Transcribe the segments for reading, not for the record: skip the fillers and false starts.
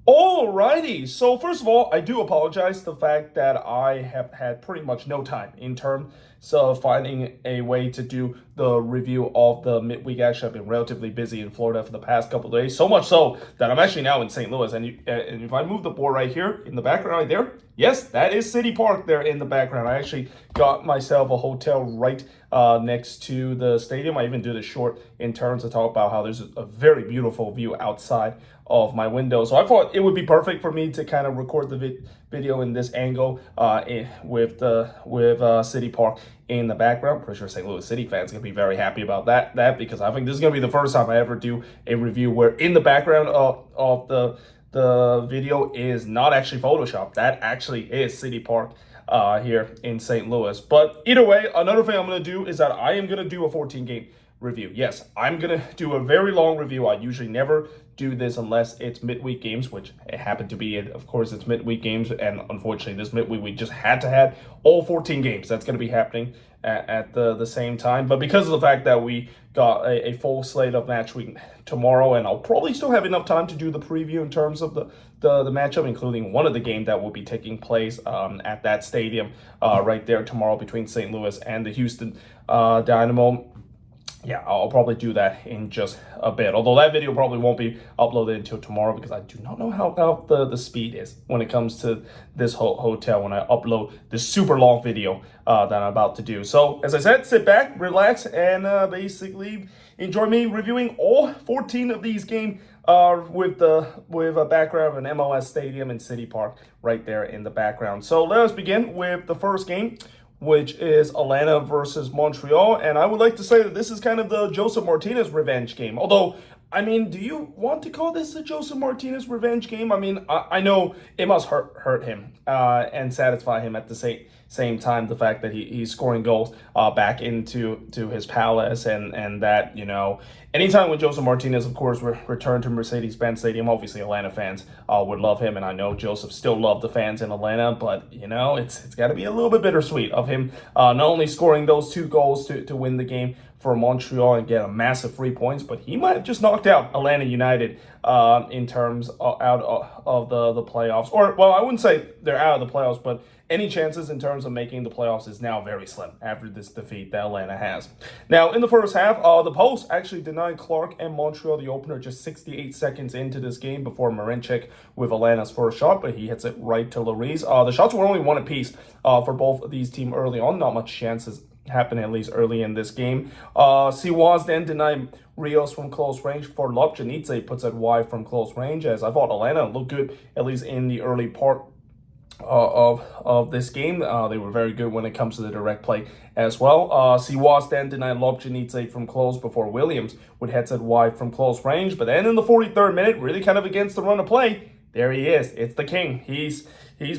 Alrighty, so first of all, I do apologize the fact that I have had pretty much no time in terms of finding a way to do the review of the midweek action. I've been relatively busy in Florida for the past couple of days, so much so that I'm actually now in St. Louis. And if I move the board right here in the background right there, yes, that is City Park there in the background. I actually got myself a hotel right next to the stadium. I even do this short in terms to talk about how there's a very beautiful view outside of my window. So I thought it would be perfect for me to kind of record the video in this angle with City Park in the background. Pretty sure St. Louis City fans are gonna be very happy about that because I think this is gonna be the first time I ever do a review where in the background of the video is not actually Photoshopped. That actually is City Park here in St. Louis. But either way, another thing I'm going to do is that I am going to do a 14 game review. Yes, I'm going to do a very long review. I usually never do this unless it's midweek games, which it happened to be. Of course, it's midweek games, and unfortunately, this midweek we just had to have all 14 games. That's going to be happening at the same time. But because of the fact that we got a full slate of match week tomorrow, and I'll probably still have enough time to do the preview in terms of the matchup, including one of the games that will be taking place at that stadium right there tomorrow between St. Louis and the Houston Dynamo. Yeah, I'll probably do that in just a bit. Although that video probably won't be uploaded until tomorrow because I do not know how the speed is when it comes to this hotel when I upload this super long video that I'm about to do. So, as I said, sit back, relax, and basically enjoy me reviewing all 14 of these games with a background of an MLS stadium and City Park right there in the background. So let us begin with the first game, which is Atlanta versus Montreal. And I would like to say that this is kind of the Joseph Martinez revenge game. Although, I mean, do you want to call this the Joseph Martinez revenge game? I mean, I know it must hurt him and satisfy him at the same time, the fact that he's scoring goals back into his palace and that, anytime when Joseph Martinez, of course, returned to Mercedes-Benz Stadium, obviously Atlanta fans would love him, and I know Joseph still loved the fans in Atlanta, but, it's got to be a little bit bittersweet of him not only scoring those two goals to win the game for Montreal and get a massive 3 points, but he might have just knocked out Atlanta United in terms out of the playoffs. Or, well, I wouldn't say they're out of the playoffs, but any chances in terms of making the playoffs is now very slim after this defeat that Atlanta has. Now, in the first half, the Post actually denied Clark and Montreal the opener just 68 seconds into this game before Marincek with Atlanta's first shot, but he hits it right to Lariz. The shots were only one apiece for both of these teams early on. Not much chances happening, at least early in this game. Siwaz then denied Rios from close range before Lobjanidze puts it wide from close range, as I thought Atlanta looked good, at least in the early part of this game. They were very good when it comes to the direct play as well. Siwas then denied Lobjanidze from close before Williams would head it wide from close range. But then in the 43rd minute, really kind of against the run of play, there he is. It's the king. He's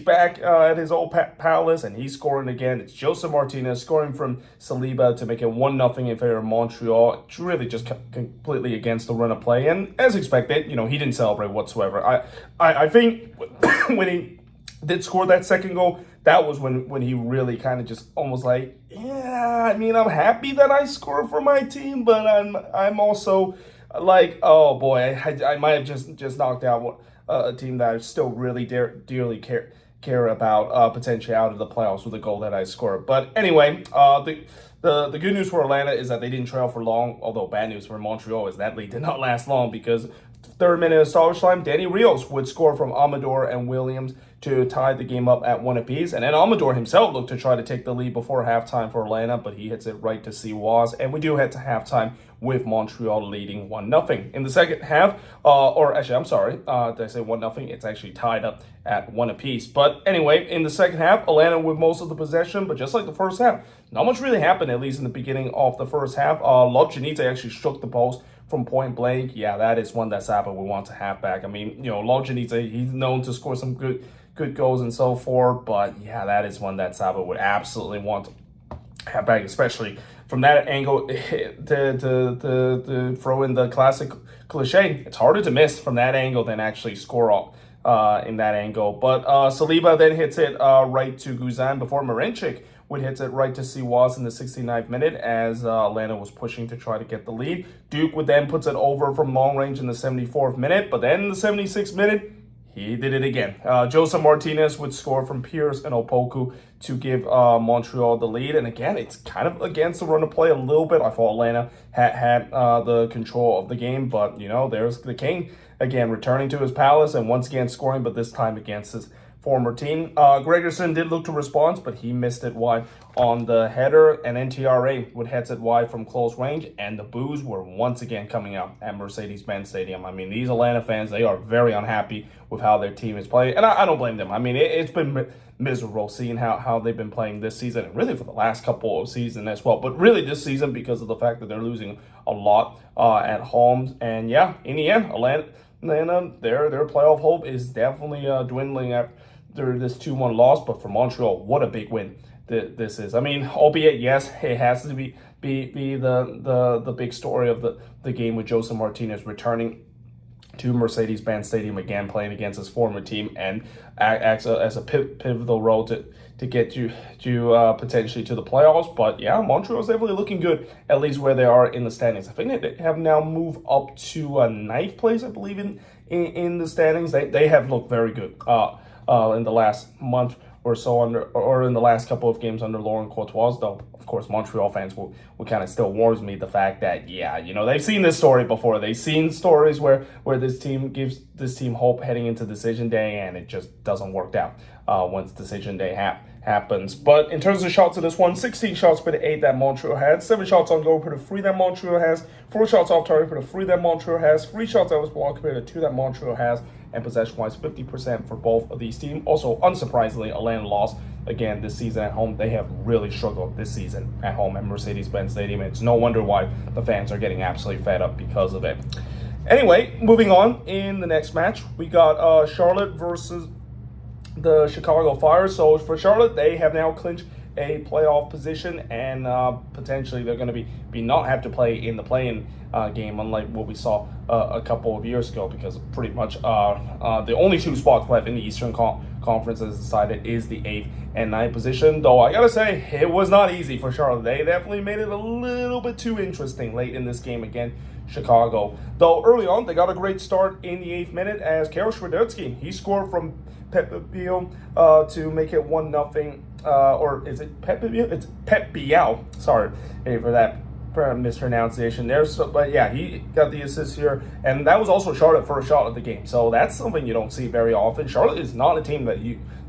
back at his old palace, and he's scoring again. It's Joseph Martinez scoring from Saliba to make it 1-0 in favor of Montreal. It's really just completely against the run of play. And as expected, he didn't celebrate whatsoever. I think when he did score that second goal, that was when he really kind of just almost like, yeah, I mean, I'm happy that I scored for my team, but I'm also like, oh boy, I might have just knocked out a team that I still really dearly care about potentially out of the playoffs with the goal that I scored. But anyway, the good news for Atlanta is that they didn't trail for long, although bad news for Montreal is that lead did not last long because third minute of stoppage time, Danny Rios would score from Amador and Williams to tie the game up at one apiece. And then Amador himself looked to try to take the lead before halftime for Atlanta, but he hits it right to Siwas. And we do head to halftime with Montreal leading 1-0. In the second half, or actually, I'm sorry, did I say 1-0? It's actually tied up at one apiece. But anyway, in the second half, Atlanta with most of the possession, but just like the first half, not much really happened, at least in the beginning of the first half. Lobjanidze actually shook the post from point blank. Yeah, that is one that Saba would want to have back. I mean, Lobjanidze, he's known to score some good goals and so forth, but yeah, that is one that Saba would absolutely want to have back, especially from that angle to throw in the classic cliche. It's harder to miss from that angle than actually score in that angle. But Saliba then hits it right to Guzan before Marincek would hit it right to Siwas in the 69th minute as Atlanta was pushing to try to get the lead. Duke would then puts it over from long range in the 74th minute, but then in the 76th minute, he did it again. Joseph Martinez would score from Pierce and Opoku to give Montreal the lead. And again, it's kind of against the run of play a little bit. I thought Atlanta had the control of the game, but there's the King again returning to his palace and once again scoring, but this time against his former team. Gregerson did look to respond, but he missed it wide on the header, and NTRA would head it wide from close range, and the boos were once again coming out at Mercedes-Benz Stadium. I mean, these Atlanta fans, they are very unhappy with how their team is playing, and I don't blame them. I mean, it's been miserable seeing how they've been playing this season, and really for the last couple of seasons as well, but really this season because of the fact that they're losing a lot at home. And yeah, in the end, Atlanta, their playoff hope is definitely dwindling after this 2-1 loss. But for Montreal, what a big win this is. I mean, albeit, yes, it has to be the big story of the game with Joseph Martinez returning to Mercedes-Benz Stadium again, playing against his former team, and acts as a pivotal role to get you potentially to the playoffs. But yeah, Montreal's definitely looking good, at least where they are in the standings. I think they have now moved up to ninth place, I believe, in the standings. They have looked very good in the last month or so or in the last couple of games under Laurent Courtois, though of course Montreal fans will kind of still warns me the fact that they've seen this story before. They've seen stories where this team gives this team hope heading into decision day, and it just doesn't work out once decision day happens. But in terms of shots in this one, 16 shots per the 8 that Montreal had, 7 shots on goal per the 3 that Montreal has, 4 shots off target per the 3 that Montreal has, 3 shots that was blocked per the 2 that Montreal has, and possession-wise, 50% for both of these teams. Also, unsurprisingly, Atlanta lost again this season at home. They have really struggled this season at home at Mercedes-Benz Stadium. It's no wonder why the fans are getting absolutely fed up because of it. Anyway, moving on, in the next match, we got Charlotte versus the Chicago Fire. So for Charlotte, they have now clinched a playoff position, and potentially they're going to be not have to play in the play-in game, unlike what we saw a couple of years ago, because pretty much the only 2 spots left in the Eastern Conference as decided is the 8th and 9th position. Though I gotta say, it was not easy for Charlotte. They definitely made it a little bit too interesting late in this game against Chicago. Though early on, they got a great start in the 8th minute as Karol Świderski, he scored from Pep Biel to make it 1-0. Or is it Pep Biel? It's Pep Biel. Sorry for that mispronunciation there. So, but yeah, he got the assist here, and that was also Charlotte's first shot of the game. So that's something you don't see very often. Charlotte is not a team that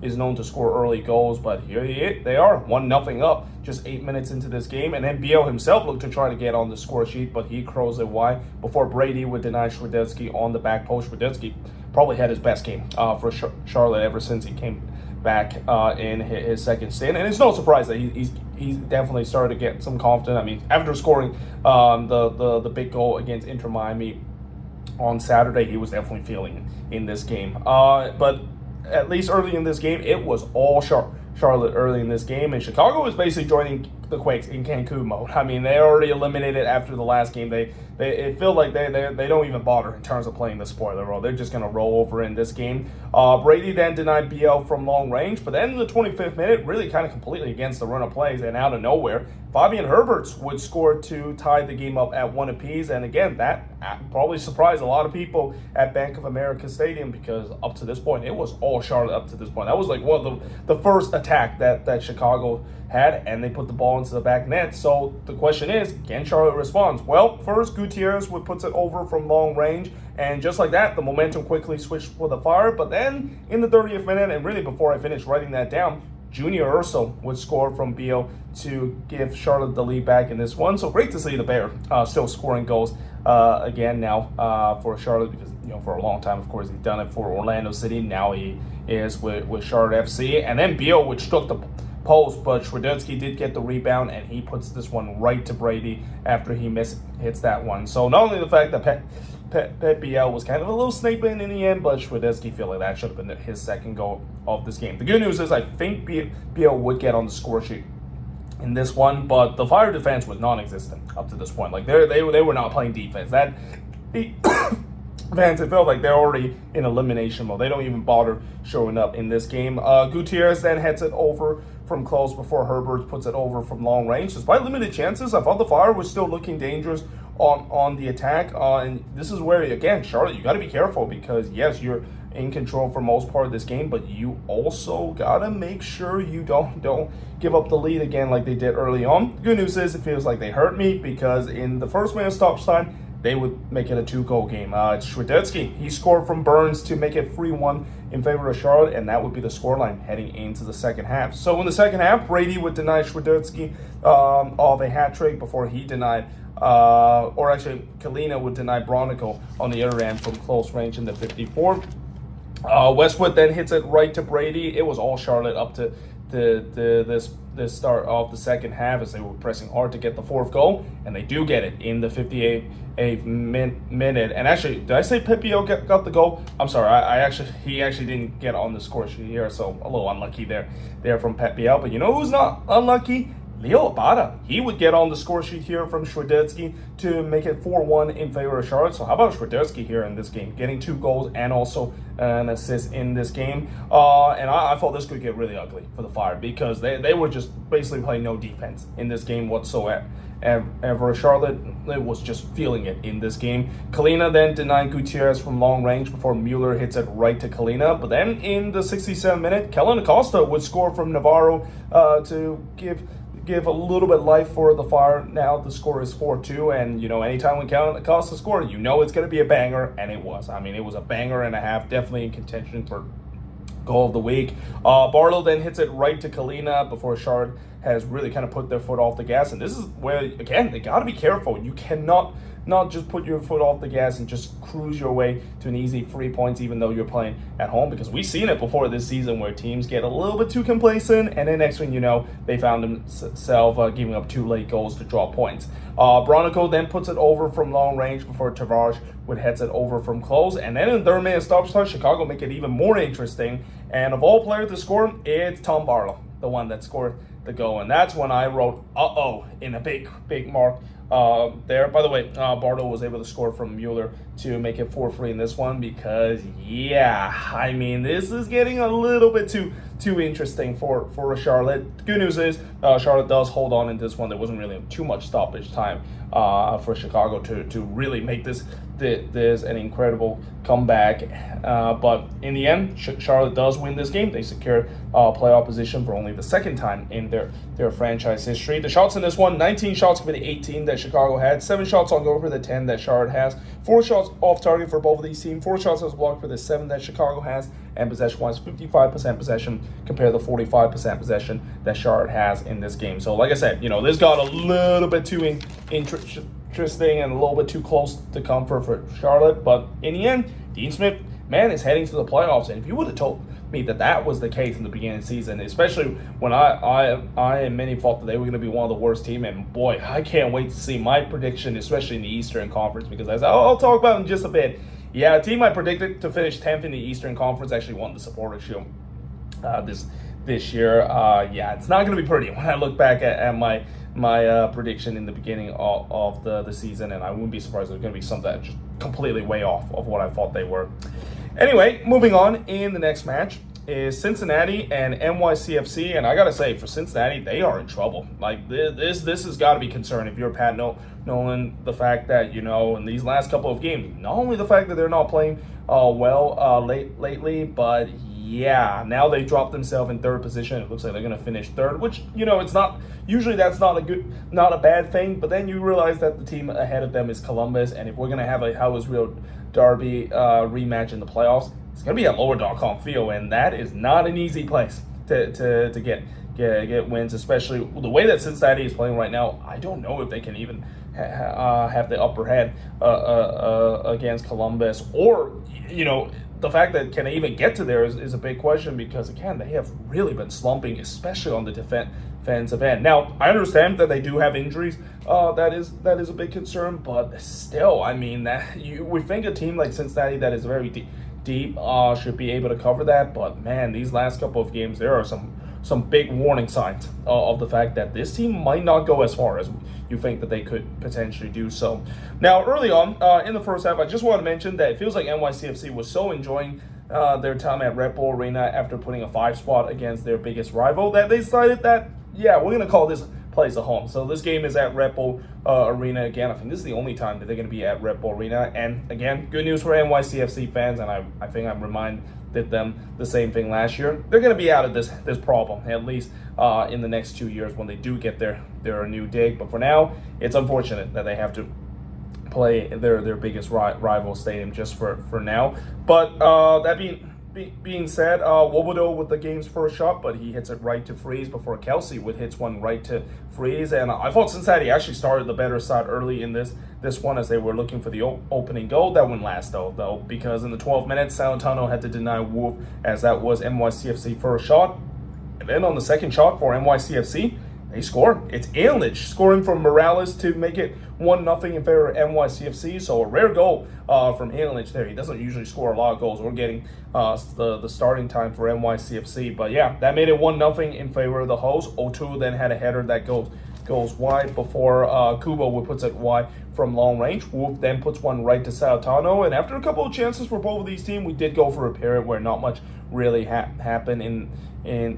is known to score early goals, but here they are, 1-0 up, just 8 minutes into this game. And then Biel himself looked to try to get on the score sheet, but he crows it wide before Brady would deny Świderski on the back post. Świderski probably had his best game for Charlotte ever since he came back in his second stint, and it's no surprise that he's definitely started to get some confidence. I mean, after scoring the big goal against Inter Miami on Saturday, he was definitely feeling in this game. But at least early in this game, it was all Charlotte early in this game, and Chicago was basically joining the Quakes in Cancun mode. I mean, they already eliminated after the last game. It felt like they don't even bother in terms of playing the spoiler role. They're just going to roll over in this game. Brady then denied Biel from long range, but then in the 25th minute, really kind of completely against the run of plays, and out of nowhere, Fabian Herberts would score to tie the game up at 1 apiece. And again, that probably surprised a lot of people at Bank of America Stadium, because up to this point, it was all Charlotte up to this point. That was like one of the first attack that Chicago had, and they put the ball into the back net. So the question is, can Charlotte respond? Well, first, Gutierrez puts it over from long range, and just like that, the momentum quickly switched for the Fire. But then in the 30th minute, and really before I finished writing that down, Junior Urso would score from Biel to give Charlotte the lead back in this one. So great to see the Bear still scoring goals again now for Charlotte, because for a long time, of course, he's done it for Orlando City. Now he is with Charlotte FC, and then Biel, which struck the post, but Świderski did get the rebound, and he puts this one right to Brady after he hits that one. So not only the fact that Pep Biel was kind of a little snake in the end, but Świderski feel like that should have been his second goal of this game. The good news is I think Biel would get on the score sheet in this one, but the Fire defense was non-existent up to this point. Like they were not playing defense. Fans, it felt like they're already in elimination mode. They don't even bother showing up in this game. Gutierrez then heads it over from close before Herbert puts it over from long range. Despite limited chances, I thought the Fire was still looking dangerous on the attack. And this is where, again, Charlotte, you got to be careful, because yes, you're in control for most part of this game, but you also gotta make sure you don't give up the lead again like they did early on. The good news is it feels like they hurt me, because in the first minute stoppage time, they would make it a 2-goal game. It's Schwadetsky. He scored from Burns to make it 3-1 in favor of Charlotte, and that would be the scoreline heading into the second half. So in the second half, Brady would deny Schwadetsky of a hat trick before he denied, or actually Kalina would deny Bronico on the other end from close range in the 54th. Westwood then hits it right to Brady. It was all Charlotte up to this start of the second half, as they were pressing hard to get the 4th goal, and they do get it in the 58th minute. And actually, did I say Pepio got the goal? I'm sorry, he actually didn't get on the score sheet here, so a little unlucky there from Pepio. But you know who's not unlucky? Leo Abada. He would get on the score sheet here from Schwadetsky to make it 4-1 in favor of Charlotte. So how about Schwadetsky here in this game, getting 2 goals and also an assist in this game? And I thought this could get really ugly for the Fire, because they were just basically playing no defense in this game whatsoever. Charlotte was just feeling it in this game. Kalina then denied Gutierrez from long range before Mueller hits it right to Kalina. But then in the 67th minute, Kellen Acosta would score from Navarro to give a little bit life for the Fire. Now the score is 4-2, and you know, anytime when Kellen Acosta scored, you know it's going to be a banger, and it was. I mean, it was a banger and a half, definitely in contention for goal of the week. Barlow then hits it right to Kalina before Charlotte has really kind of put their foot off the gas, and this is where, again, they got to be careful. You cannot not just put your foot off the gas and just cruise your way to an easy 3 points, even though you're playing at home, because we've seen it before this season where teams get a little bit too complacent, and then next thing you know, they found themselves giving up 2 late goals to draw points. Bronico then puts it over from long range before Tavares would heads it over from close, and then in the third minute stoppage time, Chicago make it even more interesting, and of all players to score, it's Tom Barlow, the one that scored the goal, and that's when I wrote uh-oh in a big mark there. By the way, Barlow was able to score from Mueller to make it 4-3 in this one, because yeah, I mean, this is getting a little bit too interesting for Charlotte. The good news is Charlotte does hold on in this one. There wasn't really too much stoppage time for Chicago to really make this an incredible comeback, but in the end, Charlotte does win this game. They secure playoff position for only the second time in their franchise history. The shots in this one, 19 shots for the 18 that Chicago had, 7 shots on goal for the 10 that Charlotte has, 4 shots off target for both of these teams, 4 shots as blocked for the 7 that Chicago has, and possession-wise, 55% possession compared to the 45% possession that Charlotte has in this game. So like I said, you know, this got a little bit too interesting and a little bit too close to comfort for Charlotte, but in the end, Dean Smith, man, is heading to the playoffs, and if you would have told me that was the case in the beginning of the season, especially when I and many thought that they were going to be one of the worst teams, and boy, I can't wait to see my prediction, especially in the Eastern Conference, because as I'll talk about in just a bit, yeah, a team I predicted to finish 10th in the Eastern Conference actually won the Supporters' Shield this year. Yeah, it's not going to be pretty when I look back at my prediction in the beginning of the season, and I wouldn't be surprised if there's going to be something that's just completely way off of what I thought they were. Anyway, moving on, in the next match is Cincinnati and NYCFC, and I gotta say, for Cincinnati, they are in trouble. Like, this has got to be concerned if you're Pat Nolan. The fact that, you know, in these last couple of games, not only the fact that they're not playing lately, but yeah, now they dropped themselves in 3rd position. It looks like they're going to finish 3rd, which, you know, it's not usually, that's not a bad thing. But then you realize that the team ahead of them is Columbus, and if we're going to have a How Is Real Derby rematch in the playoffs, it's going to be at Lower.com Field, and that is not an easy place to get wins, especially the way that Cincinnati is playing right now. I don't know if they can even have the upper hand against Columbus, or, you know, the fact that can they even get to there is a big question, because again, they have really been slumping, especially on the defensive end. Now, I understand that they do have injuries. That is a big concern, but still, I mean, we think a team like Cincinnati that is very deep should be able to cover that. But man, these last couple of games, there are some big warning signs of the fact that this team might not go as far as you think that they could potentially do so. Now, early on in the first half, I just want to mention that it feels like NYCFC was so enjoying their time at Red Bull Arena after putting a 5 spot against their biggest rival that they decided that, yeah, we're going to call this plays at home. So this game is at Red Bull Arena again. I think this is the only time that they're going to be at Red Bull Arena. And again, good news for NYCFC fans, and I think I'm reminded them the same thing last year. They're going to be out of this problem, at least in the next 2 years when they do get their new dig. But for now, it's unfortunate that they have to play their biggest rival stadium just for now. But that being said, Wobodo with the game's first shot, but he hits it right to freeze before Kelsey hits one right to freeze. And I thought Cincinnati actually started the better side early in this one as they were looking for the opening goal. That wouldn't last though, because in the 12 minutes, Salentano had to deny Wolf as that was NYCFC first shot. And then on the second shot for NYCFC, they score. It's Illich scoring from Morales to make it 1-0 in favor of NYCFC. So a rare goal from Illich there. He doesn't usually score a lot of goals. We're getting the starting time for NYCFC. But yeah, that made it 1-0 in favor of the hosts. O'Toole then had a header that goes wide before Kubo puts it wide from long range. Wolf then puts one right to Salentano. And after a couple of chances for both of these teams, we did go for a period where not much really happened in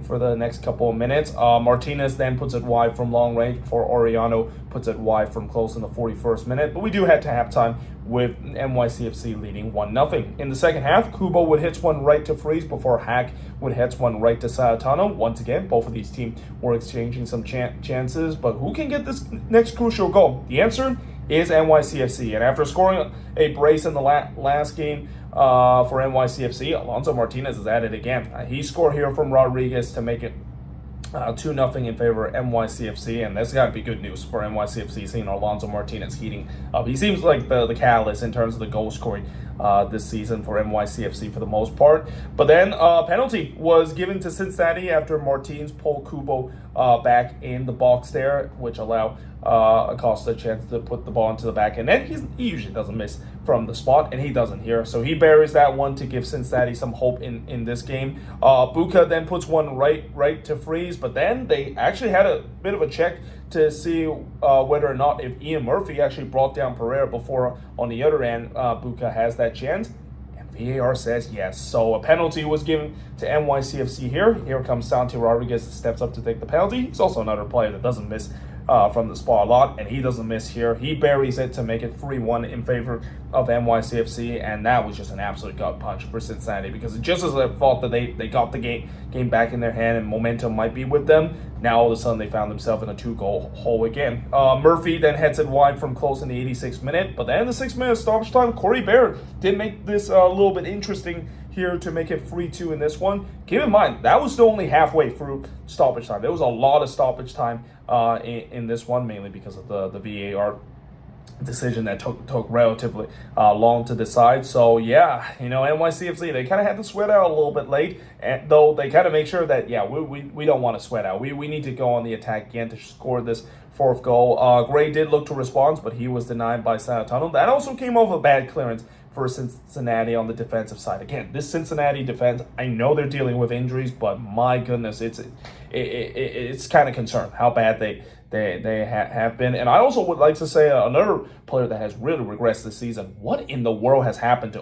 for the next couple of minutes. Martinez then puts it wide from long range before Oriano puts it wide from close in the 41st minute. But we do head to halftime with NYCFC leading 1-0. In the second half, Kubo hits one right to freeze before Hack hits one right to Salentano. Once again, both of these teams were exchanging some chances, but who can get this next crucial goal? The answer is NYCFC. And after scoring a brace in the last game for NYCFC, Alonso Martinez is at it again. He scored here from Rodriguez to make it 2-0 in favor of NYCFC, and that's got to be good news for NYCFC, seeing Alonso Martinez heating up. He seems like the catalyst in terms of the goal scoring this season for NYCFC for the most part. But then penalty was given to Cincinnati after Martins pulled Kubo back in the box there, which allowed Acosta a chance to put the ball into the back. And then he usually doesn't miss from the spot, and he doesn't here. So he buries that one to give Cincinnati some hope in this game. Buca then puts one right to freeze, but then they actually had a bit of a check to see whether or not if Ian Murphy actually brought down Pereira before on the other end, Buca has that chance. And VAR says yes. So a penalty was given to NYCFC here. Here comes Santi Rodriguez that steps up to take the penalty. He's also another player that doesn't miss from the spot a lot, and he doesn't miss here. He buries it to make it 3-1 in favor of NYCFC, and that was just an absolute gut punch for Cincinnati, because just as I thought that they got the game back in their hand and momentum might be with them, now all of a sudden they found themselves in a 2-goal hole again. Murphy then heads it wide from close in the 86th minute, but then in the 6th minute stoppage time, Corey Baird did make this a little bit interesting here to make it 3-2 in this one. Keep in mind, that was still only halfway through stoppage time. There was a lot of stoppage time in this one, mainly because of the VAR decision that took relatively long to decide. So yeah, NYCFC, they kind of had to sweat out a little bit late, and though they kind of make sure that we don't want to sweat out. We need to go on the attack again to score this fourth goal. Gray did look to respond, but he was denied by Salentano. That also came off a bad clearance for Cincinnati on the defensive side. Again, this Cincinnati defense, I know they're dealing with injuries, but my goodness, it's kind of concerned how bad they have been. And I also would like to say another player that has really regressed this season. What in the world has happened to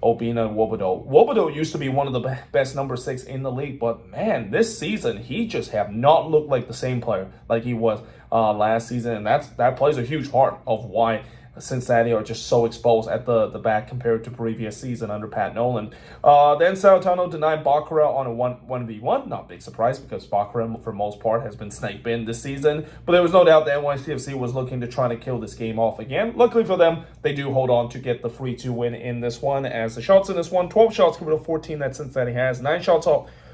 Obina Wobodo? Wobodo used to be one of the best number 6 in the league, but man, this season he just have not looked like the same player like he was last season, and that plays a huge part of why Cincinnati are just so exposed at the back compared to previous season under Pat Nolan. Then Salentano denied Baccarat on a 1v1. Not a big surprise, because Baccarat, for most part, has been snake bin this season. But there was no doubt that NYCFC was looking to try to kill this game off again. Luckily for them, they do hold on to get the 3-2 win in this one. As the shots in this one, 12 shots compared to 14 that Cincinnati has, 9 shots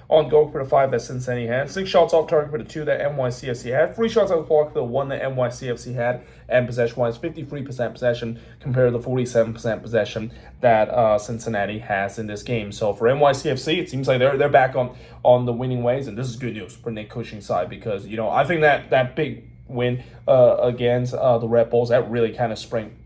on goal for the 5 that Cincinnati had, 6 shots off target for the 2 that NYCFC had, 3 shots out of the block for the 1 that NYCFC had, and possession-wise, 53% possession compared to the 47% possession that Cincinnati has in this game. So for NYCFC, it seems like they're back on the winning ways, and this is good news for Nick Cushing's side, because I think that big win against the Red Bulls, that really kind of sprang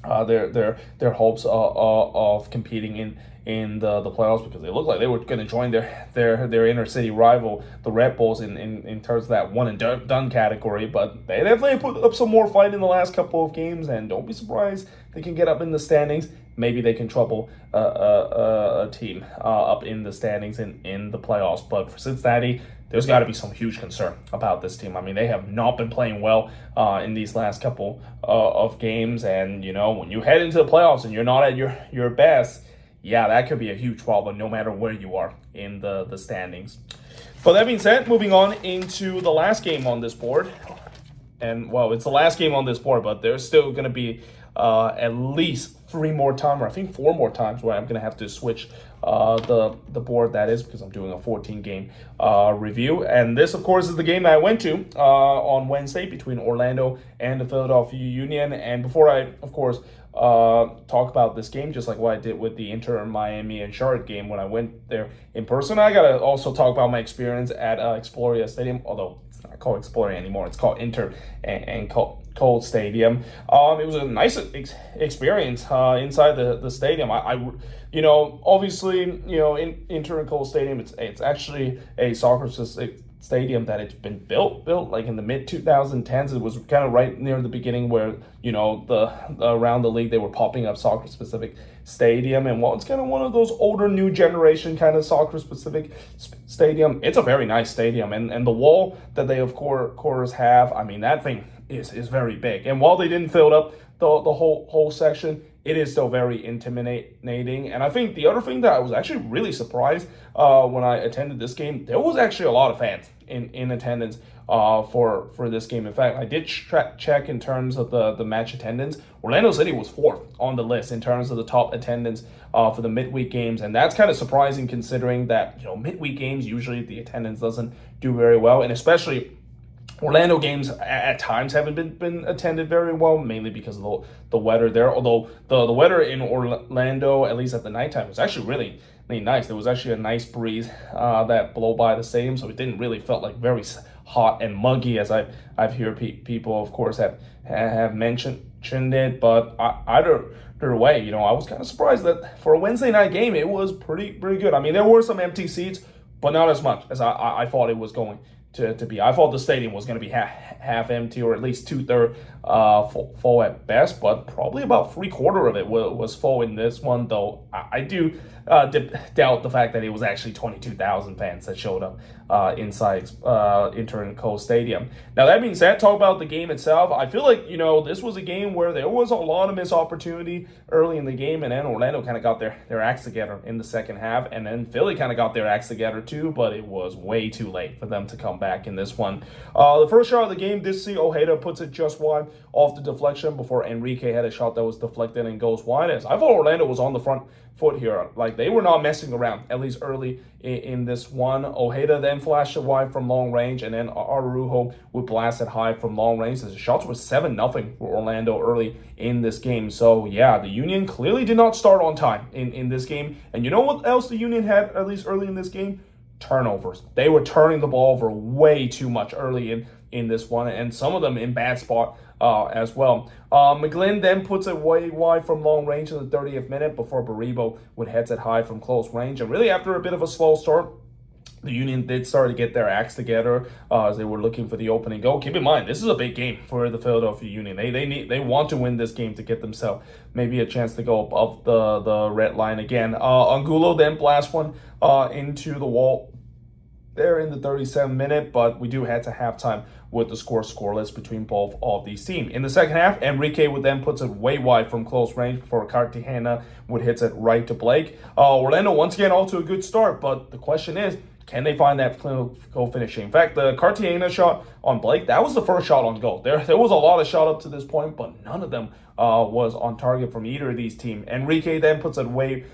their hopes of competing in the playoffs, because they looked like they were going to join their inner city rival, the Red Bulls, in terms of that one and done category. But they definitely put up some more fight in the last couple of games, and don't be surprised they can get up in the standings maybe they can trouble a team up in the standings in the playoffs. But for Cincinnati, there's got to be some huge concern about this team. I mean, they have not been playing well in these last couple of games. And, when you head into the playoffs and you're not at your best, yeah, that could be a huge problem no matter where you are in the standings. But that being said, moving on into the last game on this board. And, well, it's the last game on this board, but there's still going to be at least 3 more times, or I think 4 more times, where I'm going to have to switch the board, that is, because I'm doing a 14-game review. And this, of course, is the game that I went to on Wednesday between Orlando and the Philadelphia Union. And before I, of course, talk about this game, just like what I did with the Inter Miami and Charlotte game when I went there in person, I gotta also talk about my experience at Exploria Stadium, although it's not called Exploria anymore, it's called Inter and Cole Stadium. It was a nice experience inside the stadium. I obviously, in Inter and Cole Stadium, it's actually a soccer stadium that it's been built like in the mid 2010s. It was kind of right near the beginning where around the league they were popping up soccer specific stadium, and it's kind of one of those older new generation kind of soccer specific stadium. It's a very nice stadium, and the wall that they of course have, I mean, that thing is very big, and while they didn't fill up the whole section, it is still very intimidating. And I think the other thing that I was actually really surprised when I attended this game, there was actually a lot of fans in attendance for this game. In fact, I did check in terms of the match attendance. Orlando City was 4th on the list in terms of the top attendance for the midweek games, and that's kind of surprising considering that midweek games usually the attendance doesn't do very well, and especially Orlando games at times haven't been attended very well, mainly because of the weather there. Although the weather in Orlando, at least at the nighttime, was actually really nice. There was actually a nice breeze that blew by the stadium, so it didn't really felt like very hot and muggy as I've heard people, of course, have mentioned it. But either way, I was kind of surprised that for a Wednesday night game, it was pretty good. I mean, there were some empty seats, but not as much as I thought it was going to be. I thought the stadium was going to be half empty, or at least 2/3 full at best, but probably about 3/4 of it was full in this one, though I do doubt the fact that it was actually 22,000 fans that showed up inside Inter and Cole Stadium. Now, that being said, talk about the game itself. I feel like, this was a game where there was a lot of missed opportunity early in the game, and then Orlando kind of got their acts together in the second half, and then Philly kind of got their acts together too, but it was way too late for them to come back in this one. The first shot of the game did see Ojeda puts it just wide off the deflection before Enrique had a shot that was deflected and goes wide. As I thought Orlando was on the front foot here. Like, they were not messing around, at least early in this one. Ojeda then flashed it wide from long range, and then Araujo would blast it high from long range. As the shots were 7-0 for Orlando early in this game. So, yeah, the Union clearly did not start on time in this game. And you know what else the Union had, at least early in this game? Turnovers. They were turning the ball over way too much early in this one, and some of them in bad spot as well. McGlynn then puts it way wide from long range in the 30th minute before Baribo would heads it high from close range. And really, after a bit of a slow start, the Union did start to get their acts together as they were looking for the opening goal. Keep in mind, this is a big game for the Philadelphia Union. They want to win this game to get themselves maybe a chance to go above the red line again. Angulo then blasts one into the wall there in the 37th minute, but we do head to halftime with the scoreless between both of these teams. In the second half, Enrique would then puts it way wide from close range before Cartagena would hit it right to Blake. Orlando once again off to a good start, but the question is, can they find that clinical finishing? In fact, the Cartagena shot on Blake, that was the first shot on goal. There was a lot of shot up to this point, but none of them was on target from either of these teams. Enrique then puts it wide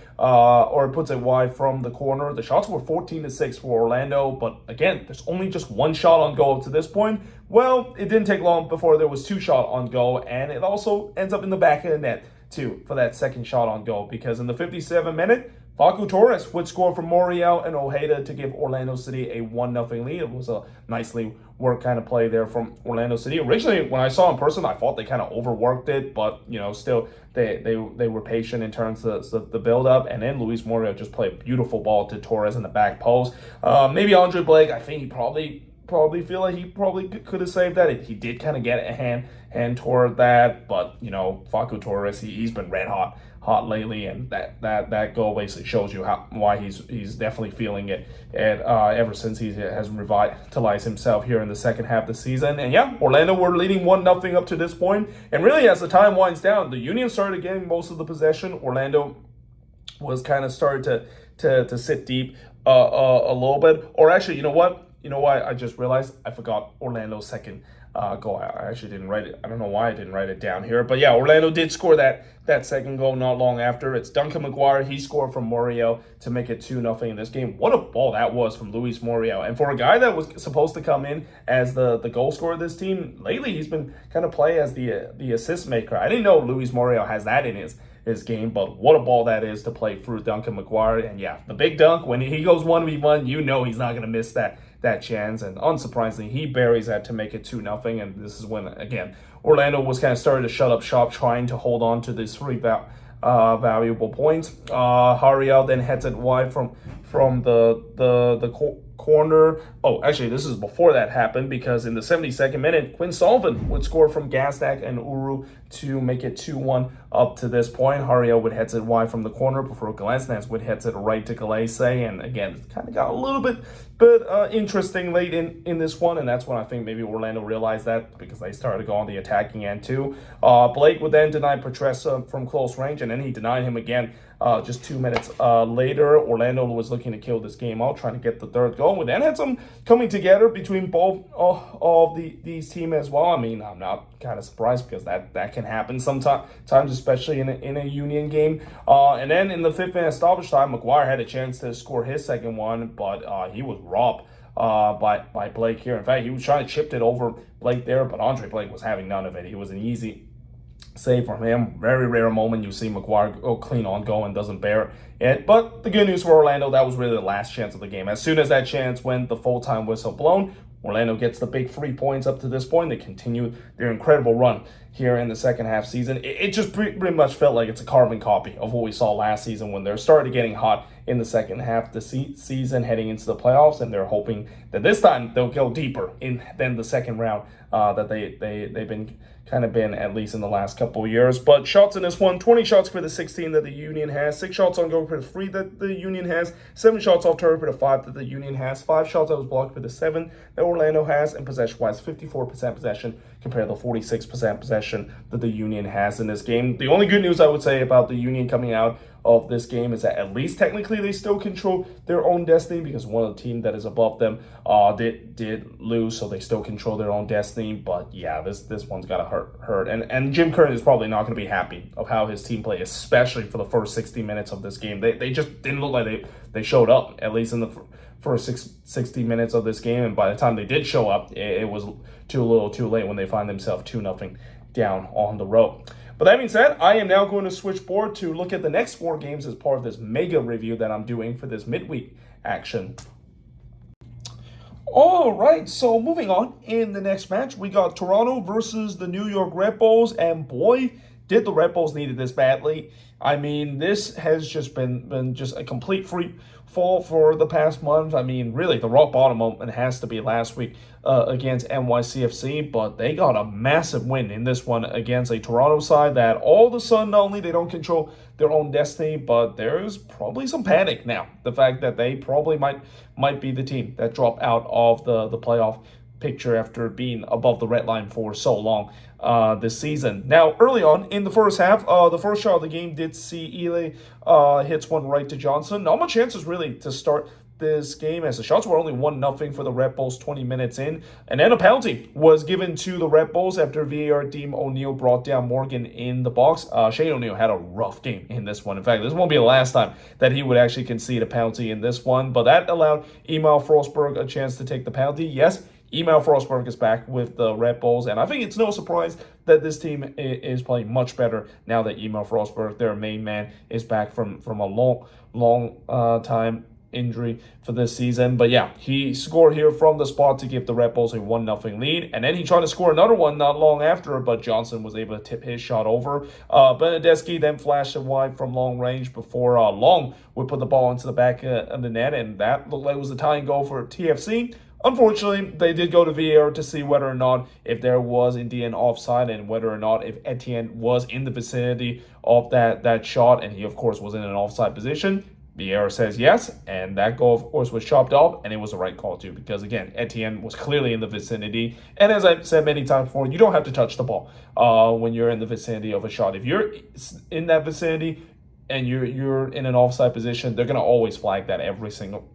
from the corner. The shots were 14-6 for Orlando, but again, there's only just one shot on goal to this point. Well, it didn't take long before there was 2 shots on goal, and it also ends up in the back of the net too for that second shot on goal, because in the 57th minute, Facu Torres would score for Montreal and Ojeda to give Orlando City a 1-0 lead. It was a nicely worked kind of play there from Orlando City. Originally, when I saw in person, I thought they kind of overworked it, but still they were patient in terms of the build-up. And then Luis Moria just played a beautiful ball to Torres in the back post. Maybe Andre Blake, I think he probably probably feel like he probably could have saved that. He did kind of get a hand toward that, but you know, Facu Torres, he's been red hot lately, and that goal basically shows you why he's definitely feeling it. And ever since he has revitalized himself here in the second half of the season. And yeah, Orlando were leading 1-0 up to this point, and really as the time winds down, the Union started getting most of the possession. Orlando was kind of started to sit deep a little bit. Or actually, you know what? I just realized I forgot Orlando's second goal. I actually didn't write it. I don't know why I didn't write it down here. But yeah, Orlando did score that second goal not long after. It's Duncan McGuire. He scored from Montreal to make it 2-0 in this game. What a ball that was from Luis Montreal. And for a guy that was supposed to come in as the goal scorer of this team, lately he's been kind of play as the assist maker. I didn't know Luis Montreal has that in his game, but what a ball that is to play through Duncan McGuire. And yeah, the big dunk, when he goes 1v1, you know he's not going to miss that chance, and unsurprisingly, he buries that to make it 2-0. And this is when, again, Orlando was kind of starting to shut up shop, trying to hold on to these three valuable points. Hariel then heads it wide from the corner. Oh, actually, this is before that happened, because in the 72nd minute, Quinn Sullivan would score from Gazdak and Uru to make it 2-1 up to this point. Hariel would heads it wide from the corner before Galesnes would heads it right to Galese. And again, it kind of got a little bit interesting late in this one, and that's when I think maybe Orlando realized that, because they started to go on the attacking end too. Blake would then deny Petressa from close range, and then he denied him again just 2 minutes later. Orlando was looking to kill this game out, trying to get the third goal. We then had some coming together between both of these teams as well. I mean, I'm not kind of surprised, because that can happen sometimes, especially in a Union game. And then in the 5th minute stoppage time, McGuire had a chance to score his second one, but he was robbed by Blake here. In fact, he was trying to chip it over Blake there, but Andre Blake was having none of it. He was an easy save from him. Very rare moment you see McGuire go clean on goal and doesn't bear it. But the good news for Orlando, that was really the last chance of the game. As soon as that chance went, the full-time whistle blown, Orlando gets the big 3 points up to this point. They continue their incredible run here in the second half season. It just pretty much felt like it's a carbon copy of what we saw last season, when they started getting hot in the second half of the season, heading into the playoffs, and they're hoping that this time they'll go deeper than the second round that they've been at least in the last couple of years. But shots in this one, 20 shots for the 16 that the Union has, 6 shots on goal for the 3 that the Union has, 7 shots off target for the 5 that the Union has, 5 shots that was blocked for the 7 that Orlando has, and possession-wise, 54% possession compared to 46% possession that the Union has in this game. The only good news I would say about the Union coming out of this game is that at least technically they still control their own destiny, because one of the teams that is above them did lose, so they still control their own destiny. But yeah, this one's gotta hurt. And Jim Curtin is probably not going to be happy of how his team played, especially for the first 60 minutes of this game. They just didn't look like they showed up, at least in the first 60 minutes of this game. And by the time they did show up, it was too little too late when they find themselves 2-0 down on the road. But that being said, I am now going to switch board to look at the next 4 games as part of this mega review that I'm doing for this midweek action. All right, so moving on, in the next match, we got Toronto versus the New York Red Bulls, and boy, did the Red Bulls needed this badly. I mean, this has just been just a complete free fall for the past month. I mean, really, the rock bottom moment has to be last week against NYCFC, but they got a massive win in this one against a Toronto side that all of a sudden, not only they don't control their own destiny, but there's probably some panic now. The fact that they probably might be the team that drop out of the playoff picture after being above the red line for so long this season. Now, early on in the first half, the first shot of the game did see Ely hits one right to Johnson. Not much chances really to start this game, as the shots were only 1-0 for the Red Bulls 20 minutes in. And then a penalty was given to the Red Bulls after VAR team O'Neill brought down Morgan in the box. Shane O'Neill had a rough game in this one. In fact, this won't be the last time that he would actually concede a penalty in this one, but that allowed Emil Forsberg a chance to take the penalty. Yes, Emil Forsberg is back with the Red Bulls, and I think it's no surprise that this team is playing much better now that Emil Forsberg, their main man, is back from a long time injury for this season. But yeah, he scored here from the spot to give the Red Bulls a 1-0 lead, and then he tried to score another one not long after, but Johnson was able to tip his shot over. Benedeski then flashed it wide from long range before Long would put the ball into the back of the net, and that looked like it was the tying goal for TFC. Unfortunately, they did go to VAR to see whether or not if there was indeed an offside and whether or not if Etienne was in the vicinity of that shot, and he of course was in an offside position. VAR says yes, and that goal of course was chopped off, and it was the right call too, because again, Etienne was clearly in the vicinity, and as I've said many times before, you don't have to touch the ball when you're in the vicinity of a shot. If you're in that vicinity and you're in an offside position, they're gonna always flag that every single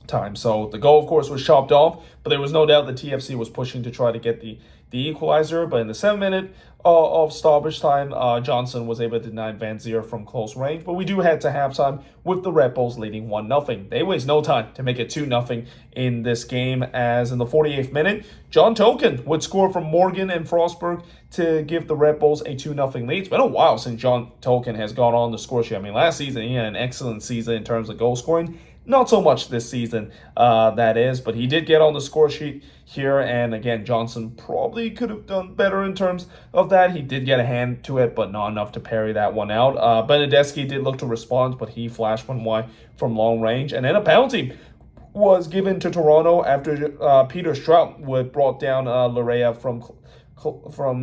time. So the goal, of course, was chopped off, but there was no doubt that TFC was pushing to try to get the equalizer. But in the 7 minute of stoppage time, Johnson was able to deny Van Zier from close range. But we do head to halftime with the Red Bulls leading 1-0. They waste no time to make it 2-0 in this game, as in the 48th minute, John Token would score from Morgan and Frostberg to give the Red Bulls a 2-0 lead. It's been a while since John Token has gone on the score sheet. I mean, last season he had an excellent season in terms of goal scoring. Not so much this season, that is, but he did get on the score sheet here, and again, Johnson probably could have done better in terms of that. He did get a hand to it, but not enough to parry that one out. Benedeschi did look to respond, but he flashed one wide from long range, and then a penalty was given to Toronto after Peter Strout would brought down Larea from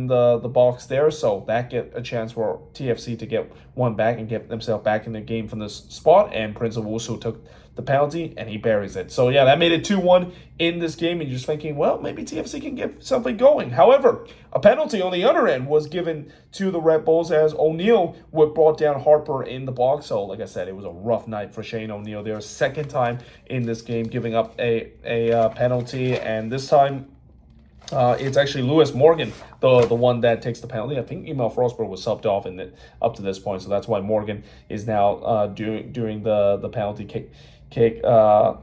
the box there, so that get a chance for TFC to get one back and get themselves back in the game from this spot, and Prince Owusu took the penalty and he buries it. So yeah, that made it 2-1 in this game, and you're just thinking, well, maybe TFC can get something going. However, a penalty on the other end was given to the Red Bulls as O'Neal would brought down Harper in the box. So like I said, it was a rough night for Shane O'Neal there, second time in this game giving up a penalty, and this time it's actually Lewis Morgan, the one that takes the penalty. I think Emil Frostberg was subbed off up to this point, so that's why Morgan is now doing the penalty kick taker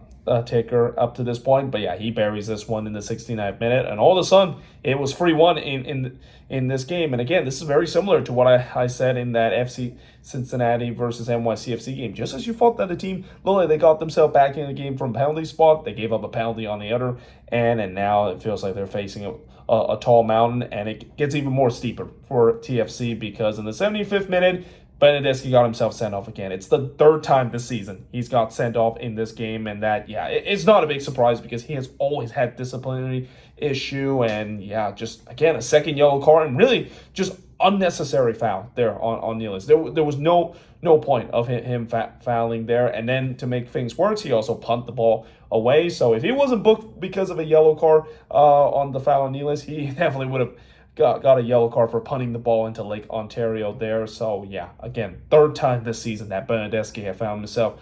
up to this point. But yeah, he buries this one in the 69th minute, and all of a sudden it was 3-1 in this game. And again, this is very similar to what I said in that FC Cincinnati versus NYCFC game. Just as you thought that the team, literally, they got themselves back in the game from penalty spot, they gave up a penalty on the other end, and now it feels like they're facing a tall mountain, and it gets even more steeper for TFC, because in the 75th minute, Benedeschi got himself sent off again. It's the third time this season he's got sent off in this game, and that, yeah, it's not a big surprise because he has always had disciplinary issue, and yeah, just, again, a second yellow card, and really just unnecessary foul there on Nealis. There was no point of him fouling there, and then to make things worse, he also punted the ball away. So if he wasn't booked because of a yellow card on the foul on Nealis, he definitely would have got a yellow card for punting the ball into Lake Ontario there. So yeah, again, third time this season that Benedeschi had found himself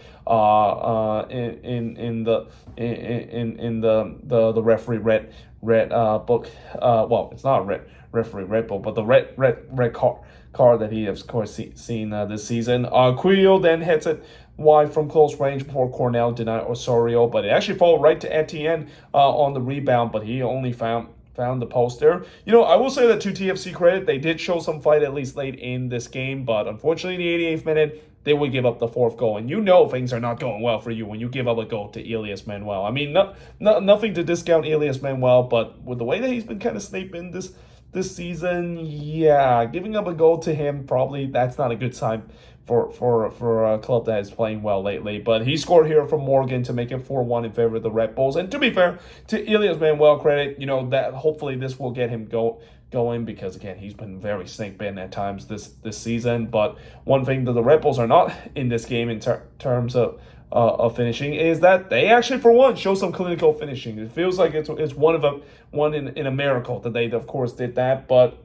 in the referee red book. Well, it's not a referee red book, but the red card that he has, of course, seen this season. Cuyo then hits it wide from close range before Cornell denied Osorio, but it actually fell right to Etienne on the rebound, but he only found the post there. You know, I will say that to TFC credit, they did show some fight at least late in this game, but unfortunately in the 88th minute, they would give up the fourth goal. And you know things are not going well for you when you give up a goal to Elias Manuel. I mean, nothing to discount Elias Manuel, but with the way that he's been kind of sleeping this season, yeah, giving up a goal to him, probably that's not a good sign for a club that is playing well lately. But he scored here from Morgan to make it 4-1 in favor of the Red Bulls. And to be fair, to Elias Manuel credit, you know, that hopefully this will get him going, because again, he's been very snake bitten at times this season. But one thing that the Red Bulls are not in this game in terms of finishing is that they actually, for once, show some clinical finishing. It feels like it's one in a miracle that they, of course, did that, but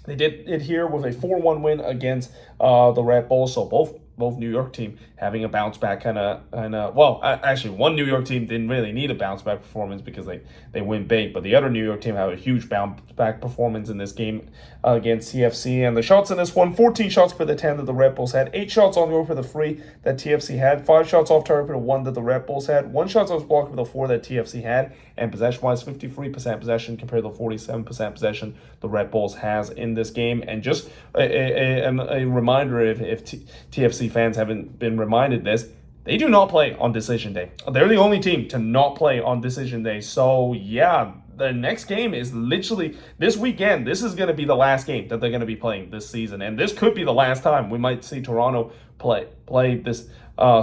they did it here with a 4-1 win against the Red Bulls. So both New York team having a bounce back actually one New York team didn't really need a bounce back performance because they win big, but the other New York team have a huge bounce back performance in this game against CFC. And the shots in this one, 14 shots for the 10 that the Red Bulls had, 8 shots on goal for the 3 that TFC had, 5 shots off target for the 1 that the Red Bulls had, 1 shot off block for the 4 that TFC had, and possession-wise, 53% possession compared to the 47% possession the Red Bulls has in this game. And just a reminder, if TFC fans haven't been reminded this, they do not play on decision day. They're the only team to not play on decision day. So yeah, the next game is literally this weekend. This is going to be the last game that they're going to be playing this season, and this could be the last time we might see Toronto play this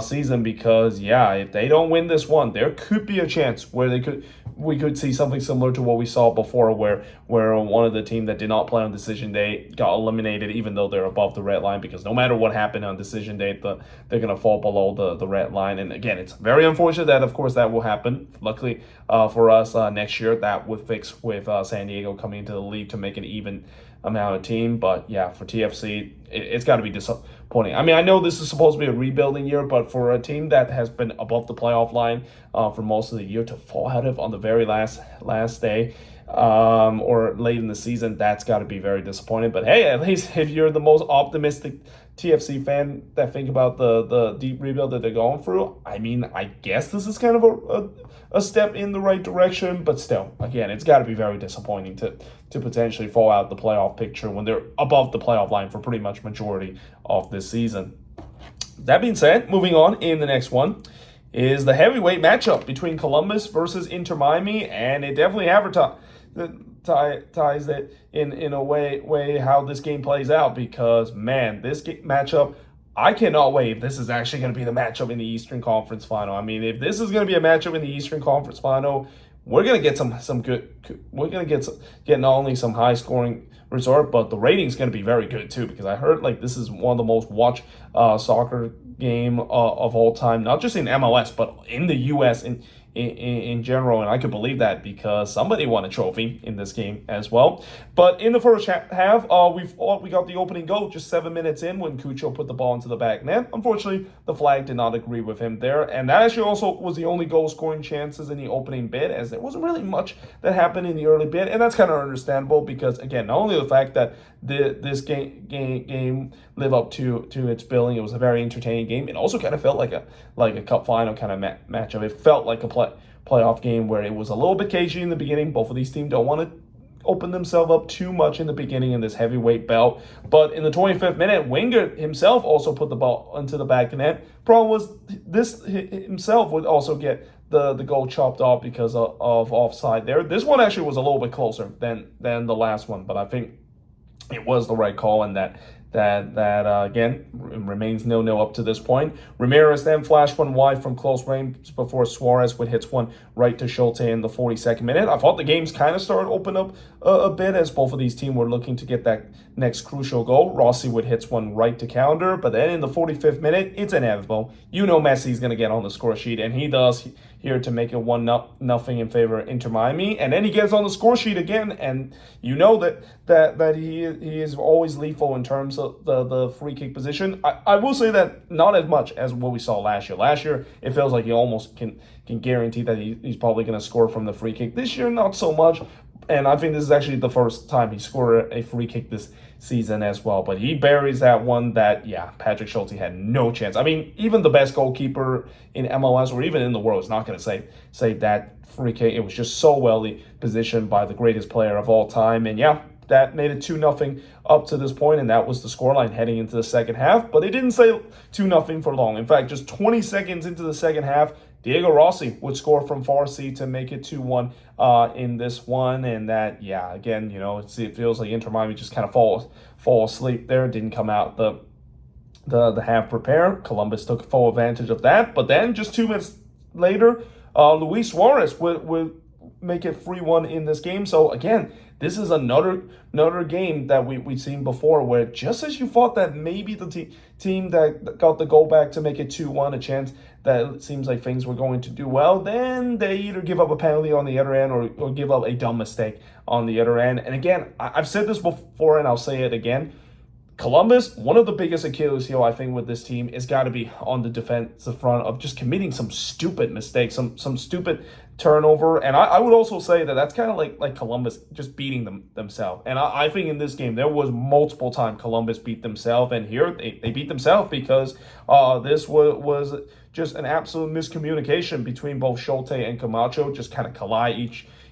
season, because if they don't win this one, there could be a chance where we could see something similar to what we saw before, where one of the team that did not play on decision day got eliminated, even though they're above the red line, because no matter what happened on decision day, they're going to fall below the red line. And again, it's very unfortunate that, of course, that will happen. Luckily for us, next year that would fix with San Diego coming into the league to make an even amount of team. But for TFC, it's got to be disappointing. I mean, I know this is supposed to be a rebuilding year, but for a team that has been above the playoff line for most of the year to fall out of on the very last day or late in the season, that's got to be very disappointing. But hey, at least if you're the most optimistic TFC fan that think about the deep rebuild that they're going through, I mean, I guess this is kind of a step in the right direction. But still, again, it's got to be very disappointing to potentially fall out the playoff picture when they're above the playoff line for pretty much majority of this season. That being said, moving on, in the next one is the heavyweight matchup between Columbus versus Inter Miami, and it definitely ties it in a way how this game plays out, because man, this matchup, I cannot wait if this is actually going to be the matchup in the Eastern Conference Final. I mean, if this is going to be a matchup in the Eastern Conference Final, we're going to get some good. We're going to get not only some high scoring resort, but the rating's going to be very good too, because I heard this is one of the most watched soccer game of all time, not just in MLS but in the U.S. in general, and I could believe that because somebody won a trophy in this game as well. But in the first half, we got the opening goal just 7 minutes in when Cucho put the ball into the back net. Unfortunately, the flag did not agree with him there, and that actually also was the only goal-scoring chances in the opening bit, as there wasn't really much that happened in the early bit, and that's kind of understandable because, again, not only the fact that this game lived up to its billing, it was a very entertaining game. It also kind of felt like a cup final kind of matchup. It felt like a playoff game where it was a little bit cagey in the beginning. Both of these teams don't want to open themselves up too much in the beginning in this heavyweight bout. But in the 25th minute, Wenger himself also put the ball into the back of net. Problem was, this himself would also get the goal chopped off because of offside there. This one actually was a little bit closer than the last one, but I think it was the right call, and that again remains 0-0 up to this point. Ramirez then flashed one wide from close range before Suarez would hit one right to Schulte in the 42nd minute. I thought the games kind of started to open up a bit as both of these teams were looking to get that next crucial goal. Rossi would hit one right to counter, but then in the 45th minute, it's inevitable. Messi's going to get on the score sheet, and he does here to make it 1-0 in favor of Inter Miami. And then he gets on the score sheet again, and that he is always lethal in terms of the free kick position. I will say that not as much as what we saw last year. Last year, it feels like he almost can guarantee that he's probably going to score from the free kick. This year, not so much. And I think this is actually the first time he scored a free kick this season as well. But he buries that one that, Patrick Schulte had no chance. I mean, even the best goalkeeper in MLS or even in the world is not going to save that free kick. It was just so well positioned by the greatest player of all time. And that made it 2-0 up to this point, and that was the scoreline heading into the second half. But it didn't say 2-0 for long. In fact, just 20 seconds into the second half, Diego Rossi would score from far C to make it 2-1 in this one. And that, again, it feels like Inter Miami just kind of fall asleep there. Didn't come out the half prepared. Columbus took full advantage of that. But then just 2 minutes later, Luis Suarez would make it 3-1 in this game. So again, this is another game that we've seen before, where just as you thought that maybe the team that got the goal back to make it 2-1, a chance that it seems like things were going to do well, then they either give up a penalty on the other end or give up a dumb mistake on the other end. And again, I've said this before and I'll say it again. Columbus, one of the biggest Achilles heel, I think, with this team is got to be on the defensive front of just committing some stupid mistakes, some stupid turnover. And I would also say that that's kind of like Columbus just beating themselves. And I think in this game, there was multiple times Columbus beat themselves. And here they beat themselves because this was just an absolute miscommunication between both Schulte and Camacho, just kind of collide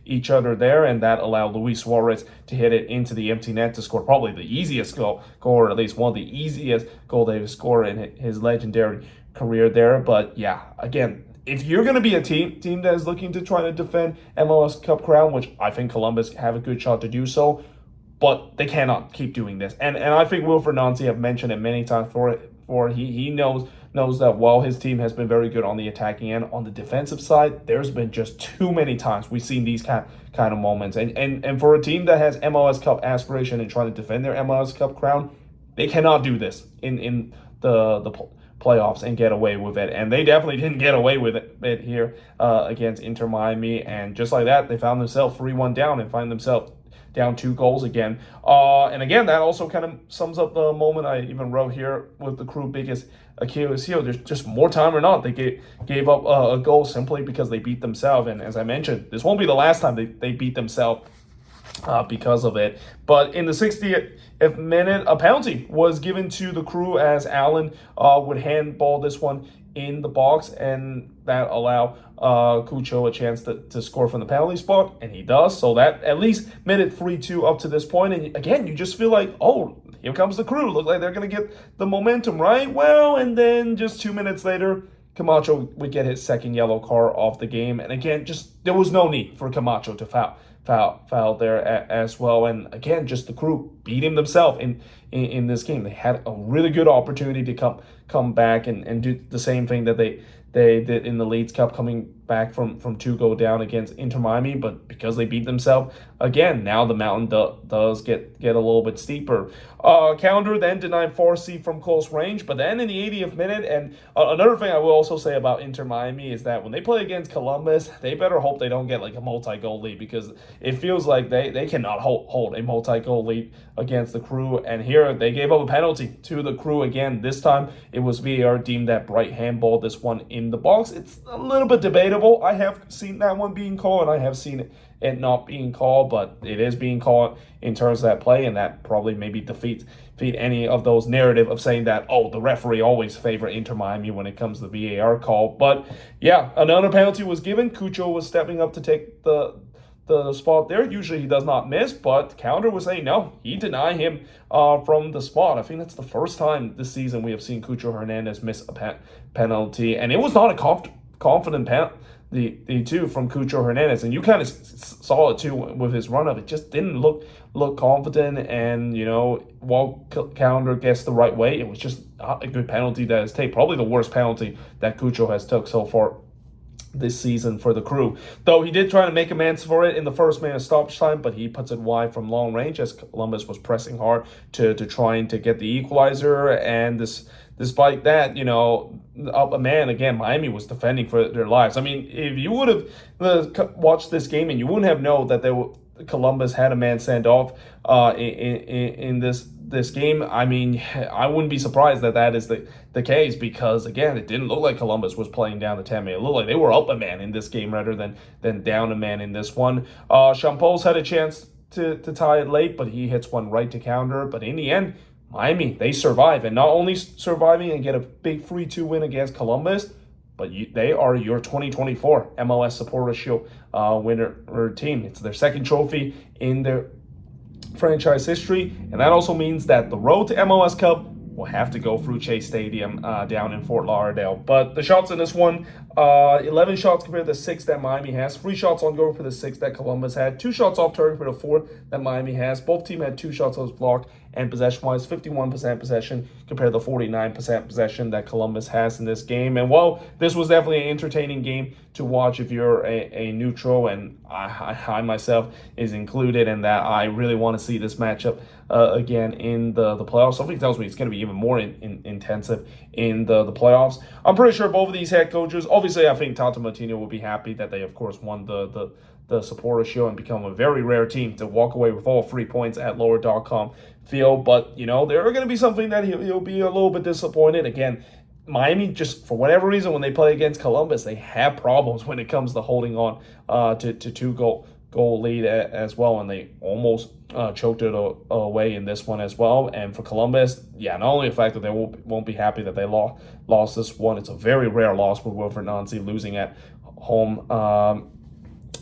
each other there, and that allowed Luis Suarez to hit it into the empty net to score probably the easiest goal, or at least one of the easiest goal they've scored in his legendary career there. But again, if you're going to be a team that is looking to try to defend MLS Cup crown, which I think Columbus have a good shot to do so, but they cannot keep doing this. And I think Wilfred Nancy have mentioned it many times for. He knows that while his team has been very good on the attacking end, on the defensive side, there's been just too many times we've seen these kind of moments. And for a team that has MLS Cup aspiration and trying to defend their MLS Cup crown, they cannot do this in the playoffs and get away with it. And they definitely didn't get away with it here against Inter Miami. And just like that, they found themselves 3-1 down and find themselves down 2 goals again. And again, that also kind of sums up the moment I even wrote here with the Crew biggest Achilles heel. There's just more time or not, they gave up a goal simply because they beat themselves. And as I mentioned, this won't be the last time they beat themselves because of it. But in the 60th minute, a penalty was given to the Crew as Allen would handball this one in the box, and that allow Cucho a chance to score from the penalty spot, and he does. So that at least made it 3-2 up to this point. And again, you just feel like, oh, here comes the Crew. Look like they're going to get the momentum, right? Well, and then just 2 minutes later, Camacho would get his second yellow card off the game. And again, just there was no need for Camacho to foul there as well. And again, just the Crew beating themselves in this game. They had a really good opportunity to come back and do the same thing that they did in the Leeds Cup, coming back from 2-goal down against Inter Miami. But because they beat themselves, again, now the mountain does get a little bit steeper. Calendar then denied Farsi from close range. But then in the 80th minute, and another thing I will also say about Inter Miami is that when they play against Columbus, they better hope they don't get like a multi-goal lead, because it feels like they cannot hold a multi-goal lead against the Crew. And here they gave up a penalty to the Crew again. This time it was VAR deemed that Bright handballed this one in the box. It's a little bit debatable. I have seen that one being called, and I have seen it not being called, but it is being called in terms of that play, and that probably maybe defeat any of those narrative of saying that, oh, the referee always favor Inter Miami when it comes to the VAR call. But yeah, another penalty was given. Cucho was stepping up to take the spot there. Usually he does not miss, but Calendar was saying no, he denied him from the spot. I think that's the first time this season we have seen Cucho Hernandez miss a penalty, and it was not a confident penalty too from Cucho Hernandez, and you kind of saw it too with his run up. It just didn't look confident, and while Calendar gets the right way, it was just not a good penalty that is taken. Probably the worst penalty that Cucho has took so far this season for the Crew. Though he did try to make amends for it in the first minute of stoppage time, but he puts it wide from long range as Columbus was pressing hard to trying to get the equalizer. And despite that, up a man again, Miami was defending for their lives. I mean, if you would have watched this game and you wouldn't have known that Columbus had a man sent off in this game, I mean, I wouldn't be surprised that is the case, because again, it didn't look like Columbus was playing down the 10-man. It looked like they were up a man in this game rather than down a man in this one. Champols had a chance to tie it late, but he hits one right to counter. But in the end, Miami, they survive, and not only surviving and get a big 3-2 win against Columbus, but they are your 2024 MLS Supporter Shield winner team. It's their second trophy in their franchise history, and that also means that the road to MLS Cup will have to go through Chase Stadium down in Fort Lauderdale. But the shots in this one, 11 shots compared to 6 that Miami has, 3 shots on goal for the 6 that Columbus had, 2 shots off target for the 4 that Miami has. Both teams had 2 shots on block, and possession-wise, 51% possession compared to 49% possession that Columbus has in this game. And while this was definitely an entertaining game to watch if you're a neutral, and I myself is included in that, I really want to see this matchup again in the playoffs. Something tells me it's going to be even more intensive in the playoffs. I'm pretty sure both of these head coaches, obviously I think Tata Martino will be happy that they of course won the Supporter Shield and become a very rare team to walk away with all 3 points at lower.com field. But there are going to be something that he'll be a little bit disappointed. Again, Miami, just for whatever reason, when they play against Columbus, they have problems when it comes to holding on to 2-goal lead as well, and they almost choked it away in this one as well. And for Columbus, not only the fact that they won't be happy that they lost this one, it's a very rare loss with Wilfred Nancy losing at home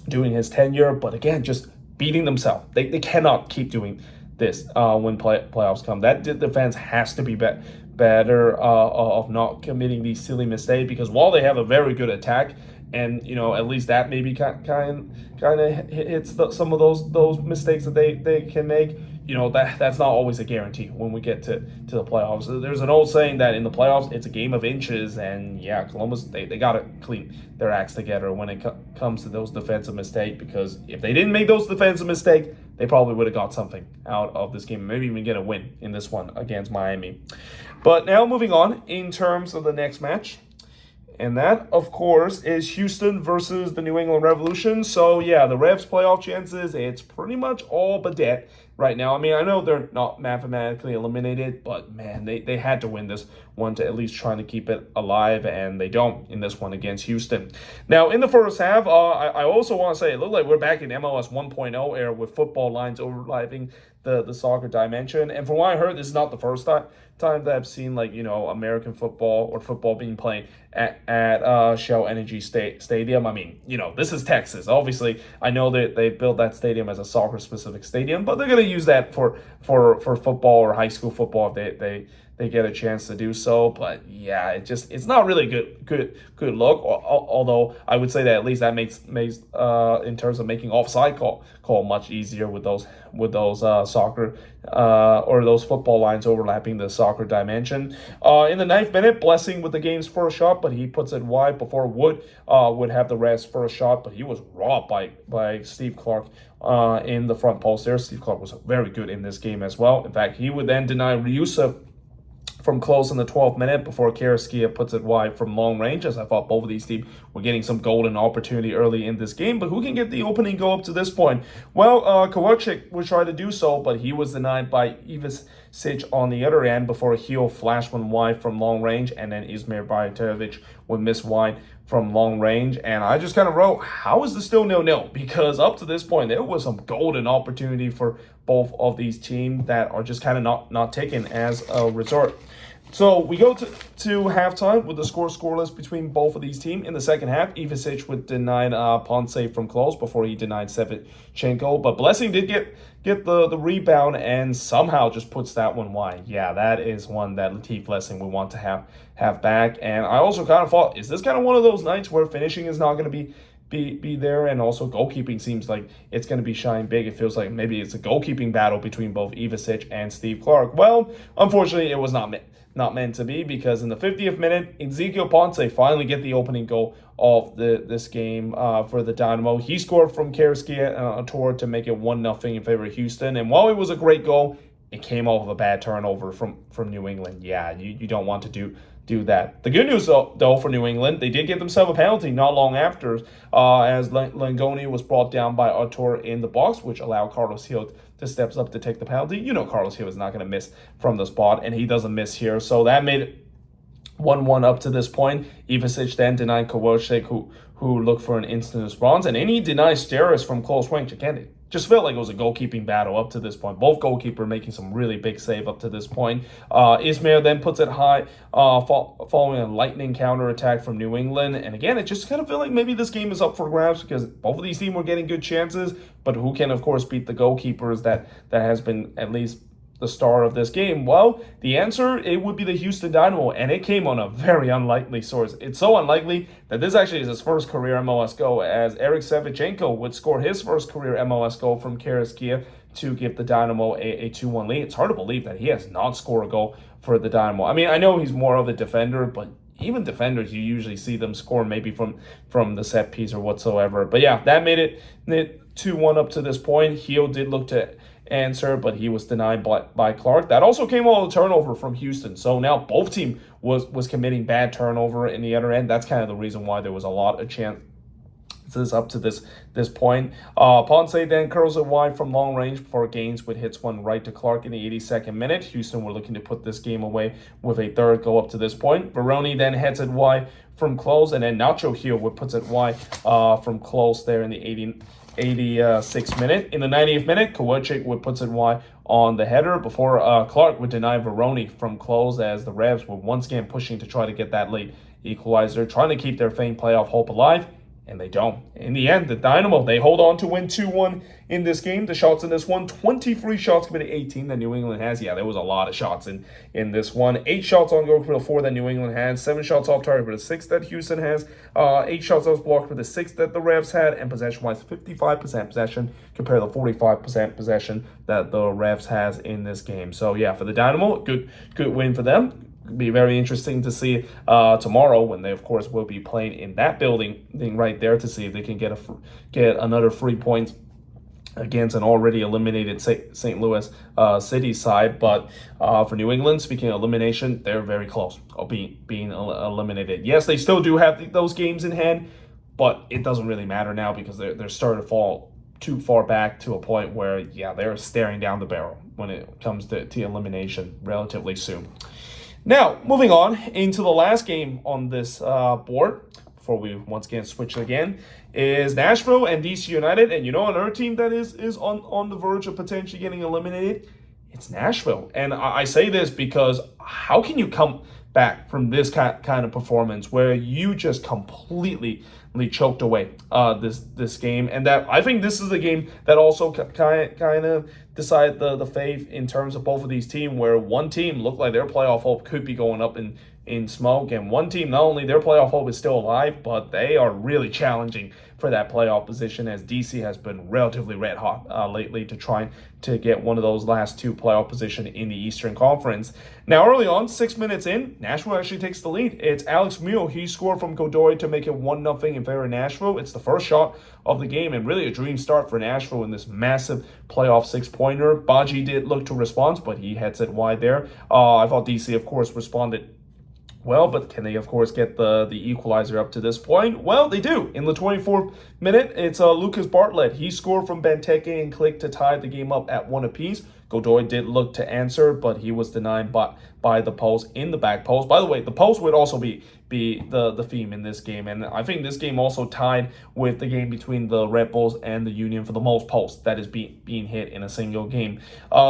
during his tenure, but again, just beating themselves. They cannot keep doing this when playoffs come. That defense has to be better of not committing these silly mistakes, because while they have a very good attack, and at least that maybe kind of hits some of those mistakes that they can make, that's not always a guarantee when we get to the playoffs. There's an old saying that in the playoffs it's a game of inches, and yeah, Columbus they got to clean their acts together when it comes to those defensive mistakes, because if they didn't make those defensive mistakes, they probably would have got something out of this game, maybe even get a win in this one against Miami. But now moving on in terms of the next match. And that, of course, is Houston versus the New England Revolution. So, yeah, the Revs' playoff chances, it's pretty much all but dead right now. I mean, I know they're not mathematically eliminated, but, man, they had to win this one to at least try to keep it alive, and they don't in this one against Houston. Now, in the first half, I also want to say it looked like we're back in MLS 1.0 era with football lines overlapping the soccer dimension. And from what I heard, this is not the first time that I've seen American football or football being played at Shell Energy Stadium. I mean, this is Texas. Obviously, I know that they built that stadium as a soccer specific stadium, but they're going to use that for football or high school football if they get a chance to do so. But yeah, it's not really good look. Although I would say that at least that makes in terms of making offside call much easier with those soccer or those football lines overlapping the soccer dimension. In the 9th minute, Blessing with the game's first shot, but he puts it wide before Wood would have the Reds' first shot, but he was robbed by Steve Clark in the front post there. Steve Clark was very good in this game as well. In fact, he would then deny Ryusuf from close in the 12th minute before Karaskia puts it wide from long range, as I thought both of these teams were getting some golden opportunity early in this game. But who can get the opening goal up to this point? Well, Kovacic would try to do so, but he was denied by Ivisic on the other end before Heel flashed one wide from long range, and then Izmir Bajatovic would miss wide from long range. And I just kind of wrote, how is this still 0-0? Because up to this point, there was some golden opportunity for both of these teams that are just kind of not taken as a result. So we go to halftime with the scoreless between both of these teams. In the second half, Ivisic would deny Ponce from close before he denied Sevchenko. But Blessing did get the rebound and somehow just puts that one wide. Yeah, that is one that Latif Blessing would want to have back. And I also kind of thought, is this kind of one of those nights where finishing is not going to be there, and also goalkeeping seems like it's going to be shining big? It feels like maybe it's a goalkeeping battle between both Ivisic and Steve Clark. Well, unfortunately, it was not meant to be, because in the 50th minute, Ezequiel Ponce finally get the opening goal of this game for the Dynamo. He scored from Karaskia toward to make it 1-0 in favor of Houston. And while it was a great goal, it came off of a bad turnover from New England. Yeah, you don't want to do that. The good news, though, for New England, they did get themselves a penalty not long after, as Langoni was brought down by Artur in the box, which allowed Carlos Gil to step up to take the penalty. Carlos Gil is not going to miss from the spot, and he doesn't miss here. So that made it 1-1 up to this point. Ivisic then denied Kovacic, who looked for an instant response, and then he denied Steris from close range. Again, it just felt like it was a goalkeeping battle up to this point. Both goalkeepers making some really big save up to this point. Ismail then puts it high following a lightning counterattack from New England. And again, it just kind of felt like maybe this game is up for grabs, because both of these teams were getting good chances, but who can, of course, beat the goalkeepers that has been at least the star of this game? Well, the answer, it would be the Houston Dynamo, and it came on a very unlikely source. It's so unlikely that this actually is his first career MLS goal, as Eric Sevchenko would score his first career MLS goal from Karaskia to give the Dynamo a 2-1 lead. It's hard to believe that he has not scored a goal for the Dynamo. I mean, I know he's more of a defender, but even defenders, you usually see them score maybe from the set piece or whatsoever. But yeah, that made it 2-1 up to this point. Gil did look to answer, but he was denied by Clark. That also came all the turnover from Houston. So now both team was committing bad turnover in the other end. That's kind of the reason why there was a lot of chances up to this point. Ponce then curls it wide from long range before Gaines hits one right to Clark in the 82nd minute. Houston were looking to put this game away with a third goal up to this point. Baroni then heads it wide from close, and then Nacho Gil puts it wide from close there in the 86th minute. In the 90th minute, Kovacic puts it wide on the header before Clark would deny Veroni from close, as the Revs were once again pushing to try to get that late equalizer, trying to keep their faint playoff hope alive. And they don't. In the end, the Dynamo, they hold on to win 2-1 in this game. The shots in this one, 23 shots compared to 18 that New England has. Yeah, there was a lot of shots in this one. 8 shots on goal compared to 4 that New England had. 7 shots off target compared to 6 that Houston has. 8 shots off blocked compared to 6 that the Revs had. And possession-wise, 55% possession compared to the 45% possession that the Revs has in this game. So, yeah, for the Dynamo, good win for them. Be very interesting to see tomorrow when they, of course, will be playing in that building right there to see if they can get another 3 points against an already eliminated St. Louis City side. But for New England, speaking of elimination, they're very close of being eliminated. Yes, they still do have those games in hand, but it doesn't really matter now because they're starting to fall too far back to a point where, yeah, they're staring down the barrel when it comes to elimination relatively soon. Now, moving on into the last game on this board, before we once again switch again, is Nashville and DC United. And another team that is on the verge of potentially getting eliminated, it's Nashville. And I say this because how can you come back from this kind of performance where you just completely choked away this game? And that I think this is a game that also kind of decide the fate in terms of both of these teams, where one team looked like their playoff hope could be going up in smoke, and one team, not only their playoff hope is still alive, but they are really challenging for that playoff position, as DC has been relatively red hot lately to try to get one of those last 2 playoff position in the Eastern Conference. Now, early on, 6 minutes in, Nashville actually takes the lead. It's Alex Mule. He scored from Godoy to make it 1-0 in favor of Nashville. It's the first shot of the game, and really a dream start for Nashville in this massive playoff 6-pointer. Baji did look to respond, but he heads it wide there. I thought DC, of course, responded well, but can they, of course, get the equalizer up to this point? Well, they do. In the 24th minute, it's Lucas Bartlett. He scored from Benteke and Click to tie the game up at 1 apiece. Godoy did look to answer, but he was denied by the post in the back post. By the way, the post would also be the theme in this game, and I think this game also tied with the game between the Red Bulls and the Union for the most posts that is being hit in a single game.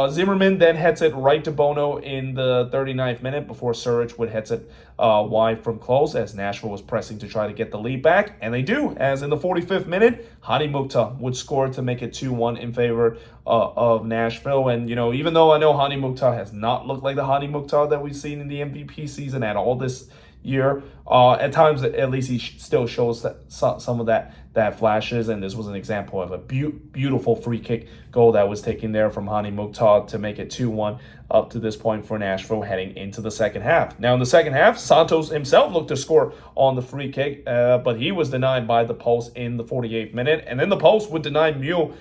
Zimmerman then heads it right to Bono in the 39th minute before Surridge would heads it wide from close, as Nashville was pressing to try to get the lead back, and they do, as in the 45th minute, Hani Mukhtar would score to make it 2-1 in favor of Nashville. And even though I know Hani Mukhtar has not looked like the Hani Mukhtar that we've seen in the MVP season at all this year, at times at least he still shows some of that flashes, and this was an example of a beautiful free kick goal that was taken there from Hani Mukhtar to make it 2-1 up to this point for Nashville heading into the second half. Now in the second half, Santos himself looked to score on the free kick, but he was denied by the post in the 48th minute, and then the post would deny Mule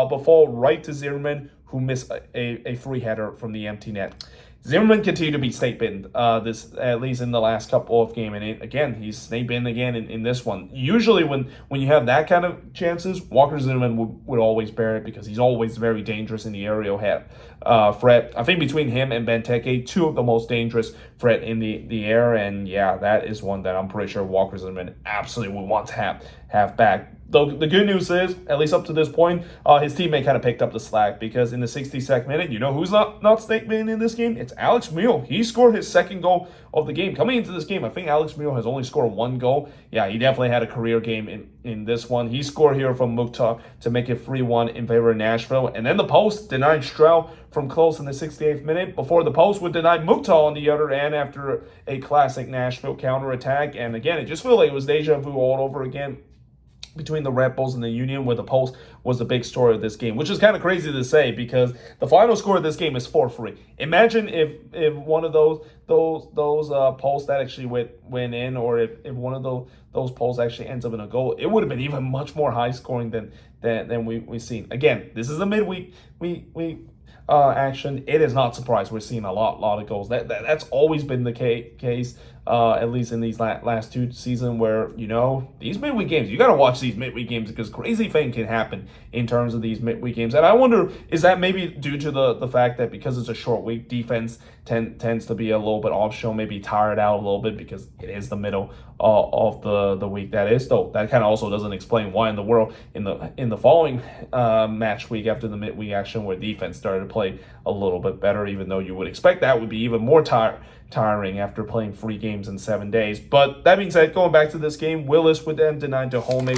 before right to Zimmerman, who missed a free header from the empty net. Zimmerman continued to be snake-bitten, this at least in the last couple of games. And again, he's snake-bitten again in this one. Usually when you have that kind of chances, Walker Zimmerman would always bear it because he's always very dangerous in the aerial threat. I think between him and Benteke, 2 of the most dangerous threat in the air. And yeah, that is one that I'm pretty sure Walker Zimmerman absolutely would want to have back. Though the good news is, at least up to this point, his teammate kind of picked up the slack, because in the 62nd minute, who's not snake-bitten in this game? It's Alex Mule. He scored his second goal of the game. Coming into this game, I think Alex Mule has only scored 1 goal. Yeah, he definitely had a career game in this one. He scored here from Mukhtar to make it 3-1 in favor of Nashville. And then the post denied Stroud from close in the 68th minute, before the post would deny Mukhtar on the other end after a classic Nashville counterattack. And again, it just felt like it was deja vu all over again between the Red Bulls and the Union, where the post was the big story of this game, which is kind of crazy to say because the final score of this game is 4-3. Imagine if one of those posts that actually went in, or if one of those posts actually ends up in a goal, it would have been even much more high scoring than we've seen. Again, this is a midweek action. It is not surprised we're seeing a lot of goals. That's always been the case. At least in these last 2 seasons, where these midweek games, you got to watch these midweek games because crazy thing can happen in terms of these midweek games. And I wonder, is that maybe due to the fact that because it's a short week, defense tends to be a little bit off show, maybe tired out a little bit because it is the middle of the week that is. Though that kind of also doesn't explain why in the world in the following match week after the midweek action, where defense started to play a little bit better, even though you would expect that would be even more tiring after playing 3 games in 7 days. But that being said, going back to this game, Willis with them denied to Home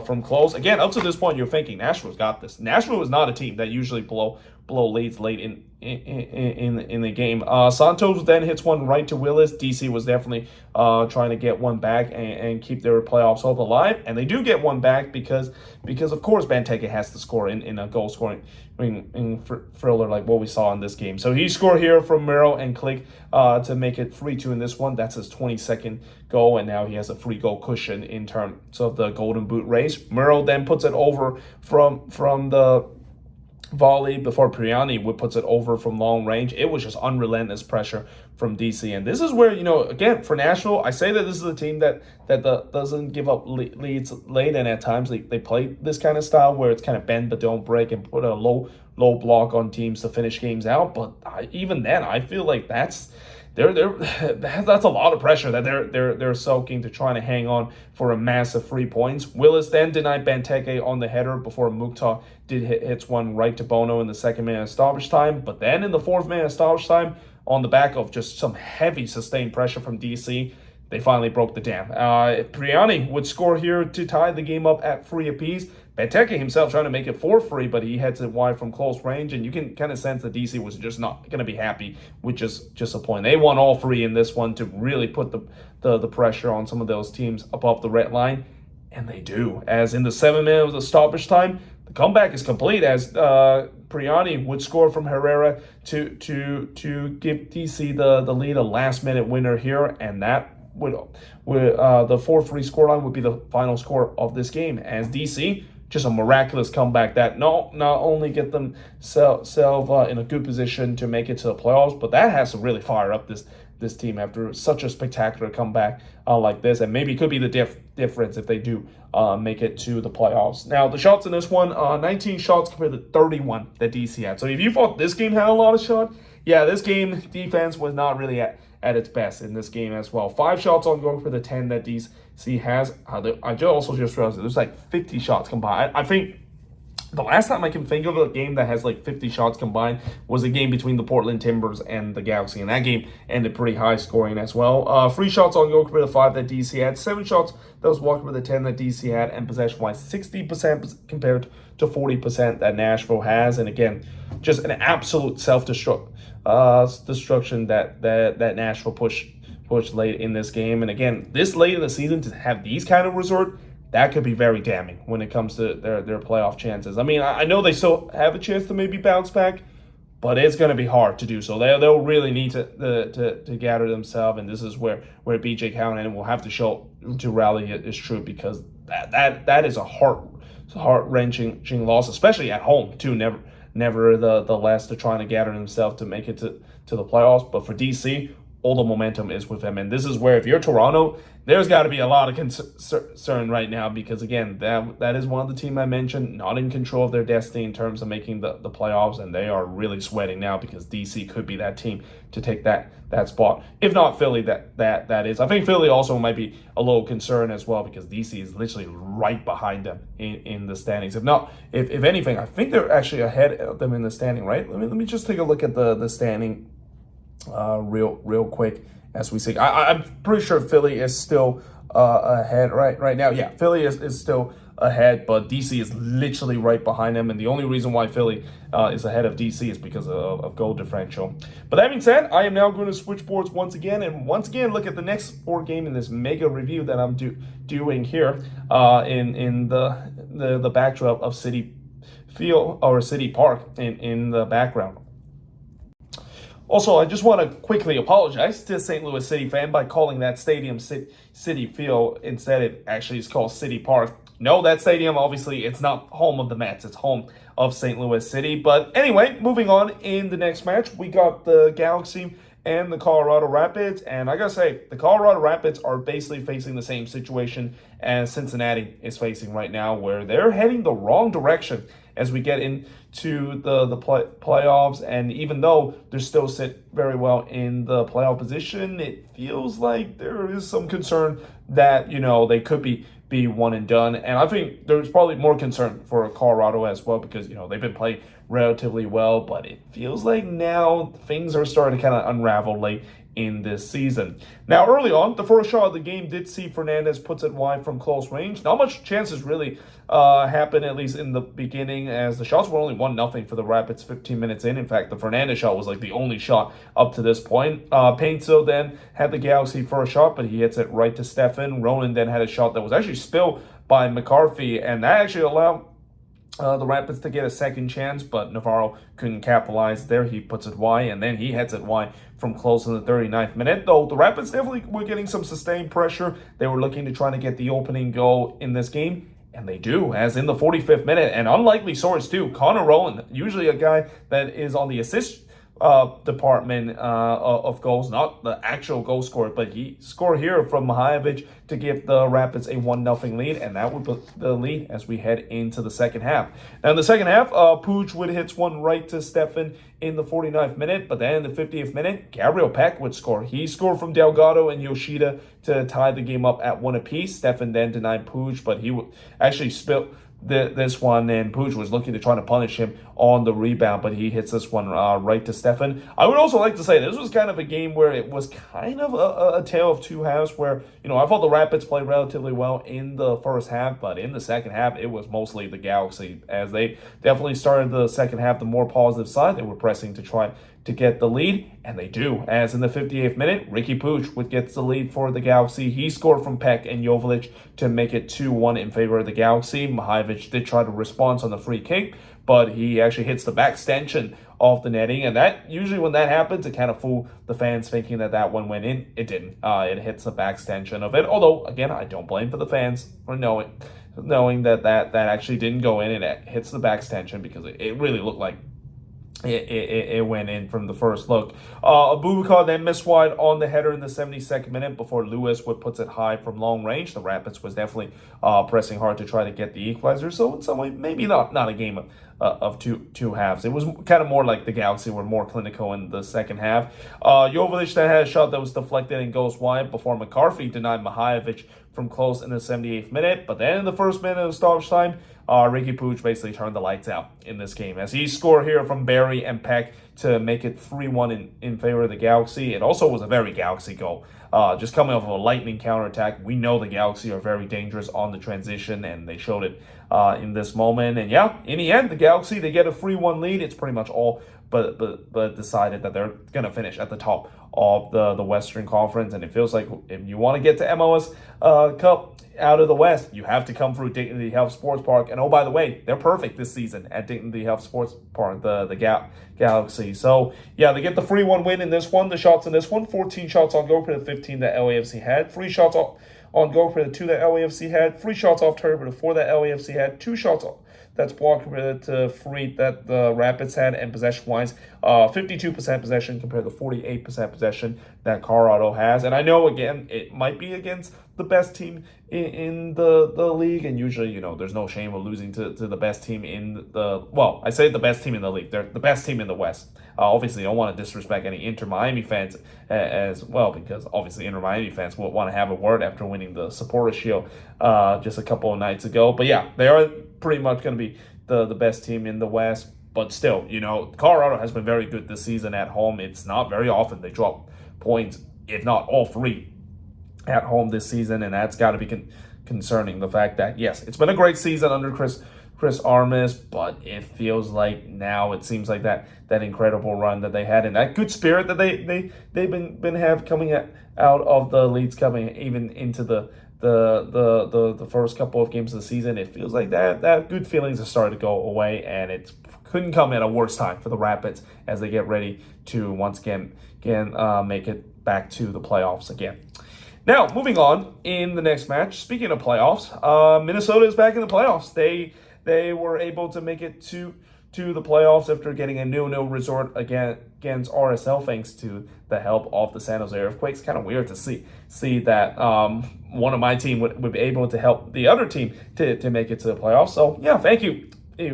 from close. Again, up to this point, you're thinking Nashville's got this. Nashville is not a team that usually blow leads late in the game. Santos then hits one right to Willis. DC was definitely trying to get one back and keep their playoffs hope alive, and they do get one back because of course Benteke has to score in a goal scoring thriller like what we saw in this game. So he scored here from Miro and Click to make it 3-2 in this one. That's his 22nd goal, and now he has a free goal cushion in terms of the Golden Boot race. Miro then puts it over from the volley before Priani would puts it over from long range. It was just unrelentless pressure from DC, and this is where, again, for Nashville, I say that this is a team that doesn't give up leads late, and at times they play this kind of style where it's kind of bend but don't break and put a low block on teams to finish games out. But even then, I feel like that's a lot of pressure that they're soaking to trying to hang on for a massive 3 points. Willis then denied Benteke on the header before Mukhtar hits one right to Bono in the 2nd minute of stoppage time. But then in the 4th minute of stoppage time, on the back of just some heavy sustained pressure from DC, they finally broke the dam. Priani would score here to tie the game up at 3 apiece. Benteke himself trying to make it 4-3, but he heads it wide from close range, and you can kind of sense that DC was just not going to be happy with just a point. They won all 3 in this one to really put the pressure on some of those teams above the red line, and they do. As in the 7 minutes of the stoppage time, the comeback is complete as Priani would score from Herrera to give DC the lead, a last-minute winner here, and that would the 4-3 scoreline would be the final score of this game, as DC, just a miraculous comeback that not only get themselves in a good position to make it to the playoffs, but that has to really fire up this team after such a spectacular comeback like this, and maybe could be the difference if they do make it to the playoffs. Now, the shots in this one, 19 shots compared to 31 that DC had. So if you thought this game had a lot of shots, yeah, this game defense was not really at its best in this game as well. 5 shots on goal for the 10 that DC has. I also just realized that there's like 50 shots combined. I think the last time I can think of a game that has like 50 shots combined was a game between the Portland Timbers and the Galaxy, and that game ended pretty high scoring as well. 3 shots on goal compared to 5 that DC had. 7 shots that was walked with the 10 that DC had, and possession-wise 60% compared to 40% that Nashville has. And again, just an absolute destruction that Nashville pushed late in this game. And again, this late in the season to have these kind of resort, that could be very damning when it comes to their playoff chances. I mean, I know they still have a chance to maybe bounce back, but it's going to be hard to do so. They'll really need to gather themselves, and this is where BJ Callahan will have to show to rally his troop, because that is a heart-wrenching loss, especially at home too. Never the less to trying to gather themselves to make it to the playoffs. But for DC, all the momentum is with them, and this is where, if you're Toronto, there's got to be a lot of concern right now, because again, that is one of the team I mentioned not in control of their destiny in terms of making the playoffs, and they are really sweating now because DC could be that team to take that spot. If not Philly, that is. I think Philly also might be a little concerned as well, because DC is literally right behind them in the standings. If anything, I think they're actually ahead of them in the standing, right? Let me just take a look at the standing real quick as we see. I'm pretty sure Philly is still ahead right now. Yeah, Philly is still ahead, but DC is literally right behind them, and the only reason why Philly is ahead of DC is because of goal differential. But that being said, I am now going to switch boards once again, and once again look at the next sport game in this mega review that I'm doing here in the backdrop of City Field or City Park in the background. Also, I just want to quickly apologize to St. Louis City fan by calling that stadium City Field instead. It actually is called City Park. No, that stadium, obviously, it's not home of the Mets. It's home of St. Louis City. But anyway, moving on in the next match, we got the Galaxy and the Colorado Rapids. And I got to say, the Colorado Rapids are basically facing the same situation as Cincinnati is facing right now, where they're heading the wrong direction as we get into the playoffs. And even though they're still sit very well in the playoff position, it feels like there is some concern that, they could be one and done. And I think there's probably more concern for Colorado as well, because, they've been playing relatively well, but it feels like now things are starting to kind of unravel late in this season. Now, early on, the first shot of the game did see Fernandez puts it wide from close range. Not much chances really happened, at least in the beginning, as the shots were only 1-0 for the Rapids 15 minutes in. In fact, the Fernandez shot was like the only shot up to this point. Painso then had the Galaxy first shot, but he hits it right to Stefan. Ronan then had a shot that was actually spilled by McCarthy, and that actually allowed the Rapids to get a second chance, but Navarro couldn't capitalize there. He puts it wide, and then he heads it wide from close in the 39th minute. Though the Rapids definitely were getting some sustained pressure. They were looking to try to get the opening goal in this game, and they do, as in the 45th minute. And unlikely source too, Connor Rowland, usually a guy that is on the assist department of goals, not the actual goal scorer, but he scored here from Mihajlovic to give the Rapids a 1-0 lead, and that would put the lead as we head into the second half. Now in the second half, Puig would hit one right to Stefan in the 49th minute, but then in the 50th minute, Gabriel Peck would score. He scored from Delgado and Yoshida to tie the game up at 1 apiece. Stefan then denied Puig, but he would actually spill this one, and Puig was looking to try to punish him on the rebound, but he hits this one right to Stefan. I would also like to say this was kind of a game where it was kind of a tale of two halves, where, I thought the Rapids played relatively well in the first half, but in the second half, it was mostly the Galaxy, as they definitely started the second half the more positive side. They were pressing to try to get the lead, and they do, as in the 58th minute, Ricky Puig would get the lead for the Galaxy. He scored from Peck and Joveljic to make it 2-1 in favor of the Galaxy. Mihajlovic did try to respond on the free kick, but he actually hits the back extension of the netting, and that usually when that happens, it kind of fooled the fans thinking that one went in. It didn't. It hits the back extension of it, although, again, I don't blame for the fans for knowing that actually didn't go in, and it hits the back extension, because it really looked like it went in from the first look. Abubakar then missed wide on the header in the 72nd minute before Lewis would puts it high from long range. The Rapids was definitely pressing hard to try to get the equalizer. So in some way, maybe not a game of two halves. It was kind of more like the Galaxy were more clinical in the second half. Joveljic then had a shot that was deflected and goes wide before McCarthy denied Mihajlovic from close in the 78th minute. But then in the first minute of stoppage time, Ricky Puig basically turned the lights out in this game, as he scored here from Barry and Peck to make it 3-1 in favor of the Galaxy. It also was a very Galaxy goal. Just coming off of a lightning counterattack. We know the Galaxy are very dangerous on the transition, and they showed it in this moment. And yeah, in the end, the Galaxy, they get a 3-1 lead. It's pretty much all but decided that they're going to finish at the top of the Western Conference. And it feels like if you want to get to MLS Cup out of the West, you have to come through Dignity Health Sports Park. And oh, by the way, they're perfect this season at Dignity Health Sports Park, the Galaxy. So yeah, they get the 3-1 win in this one. The shots in this one, 14 shots on goal for the 15 that LAFC had, 3 shots on goal for the 2 that LAFC had, 3 shots off target for the 4 that LAFC had, 2 shots that's blocked compared to 3 that the Rapids had, and possession-wise, 52% possession compared to 48% possession that Colorado has. And I know, again, it might be against the best team in the league, and usually, there's no shame of losing to the best team in I say the best team in the league. They're the best team in the West. Obviously, I don't want to disrespect any Inter Miami fans as well, because obviously Inter Miami fans will want to have a word after winning the Supporters Shield just a couple of nights ago. But yeah, they are pretty much going to be the best team in the West. But still, Colorado has been very good this season at home. It's not very often they drop points, if not all 3, at home this season, and that's got to be concerning. The fact that, yes, it's been a great season under Chris Armas, but it feels like now it seems like that incredible run that they had, and that good spirit that they've been have coming out of the leads, coming even into the first couple of games of the season. It feels like that good feelings are starting to go away, and it couldn't come at a worse time for the Rapids as they get ready to once again make it back to the playoffs again. Now, moving on in the next match, speaking of playoffs, Minnesota is back in the playoffs. They were able to make it to the playoffs after getting a 0-0 result against RSL, thanks to the help of the San Jose Earthquakes. Kind of weird to see that one of my team would be able to help the other team to make it to the playoffs. So yeah, thank you,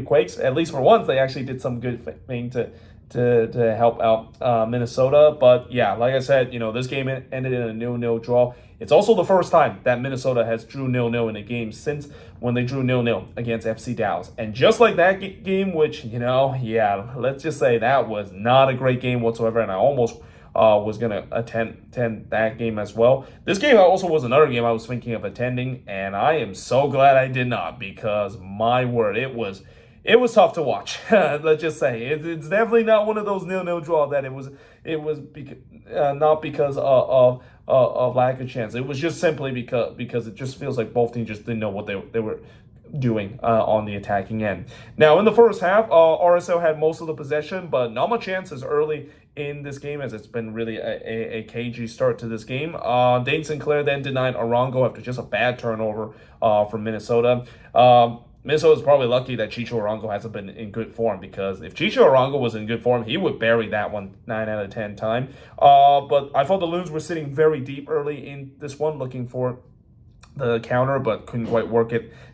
Quakes. At least for once, they actually did some good thing to help out Minnesota. But yeah, like I said, this game ended in a 0-0 draw. It's also the first time that Minnesota has drew 0-0 in a game since when they drew 0-0 against FC Dallas. And just like that game, which, let's just say that was not a great game whatsoever, and I almost was going to attend that game as well. This game also was another game I was thinking of attending, and I am so glad I did not, because my word, it was tough to watch. Let's just say it's definitely not one of those 0-0 draw that it was not because of lack of chance. It was just simply because it just feels like both teams just didn't know what they were doing on the attacking end. Now in the first half, RSL had most of the possession, but not much chances early in this game, as it's been really a cagey start to this game. Dane Sinclair then denied Arango after just a bad turnover from Minnesota. Minnesota's probably lucky that Chicho Arango hasn't been in good form, because if Chicho Arango was in good form, he would bury that one 9 out of 10 time. But I thought the Loons were sitting very deep early in this one, looking for the counter, but couldn't quite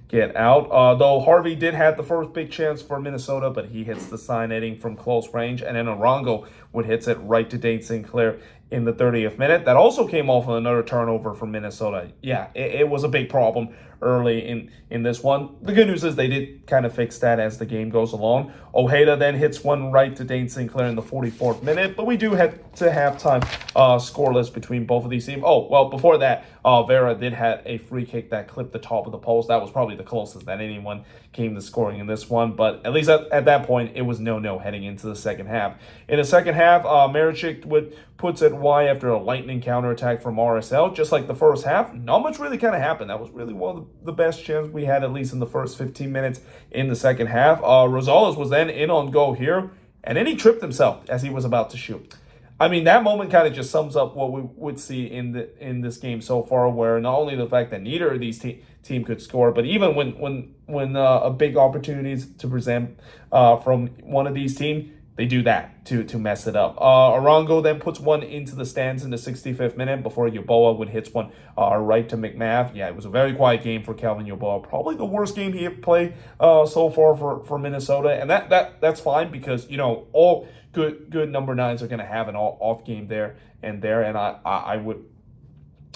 get out. Though Harvey did have the first big chance for Minnesota, but he hits the side netting from close range, and then Arango would hits it right to Dane Sinclair in the 30th minute. That also came off of another turnover from Minnesota. Yeah, it was a big problem early in this one. The good news is they did kind of fix that as the game goes along. Ojeda then hits one right to Dane Sinclair in the 44th minute, but we do head to halftime scoreless between both of these teams. Oh, well, before that, Vera did have a free kick that clipped the top of the post. That was probably the closest that anyone came to scoring in this one, but at least at that point, it was 0-0 heading into the second half. In the second half, Marichik puts it wide after a lightning counterattack from RSL. Just like the first half, not much really kind of happened. That was really one of the best chances we had, at least in the first 15 minutes in the second half. Rosales was then in on goal here, and then he tripped himself as he was about to shoot. I mean, that moment kind of just sums up what we would see in this game so far, where not only the fact that neither of these team could score, but even when a big opportunities to present from one of these teams, they do that to mess it up. Arango then puts one into the stands in the 65th minute before Yeboah would hit one right to McMath. Yeah, it was a very quiet game for Calvin Yeboah. Probably the worst game he played so far for Minnesota, and that's fine, because all good number 9s are going to have an off game there, and I would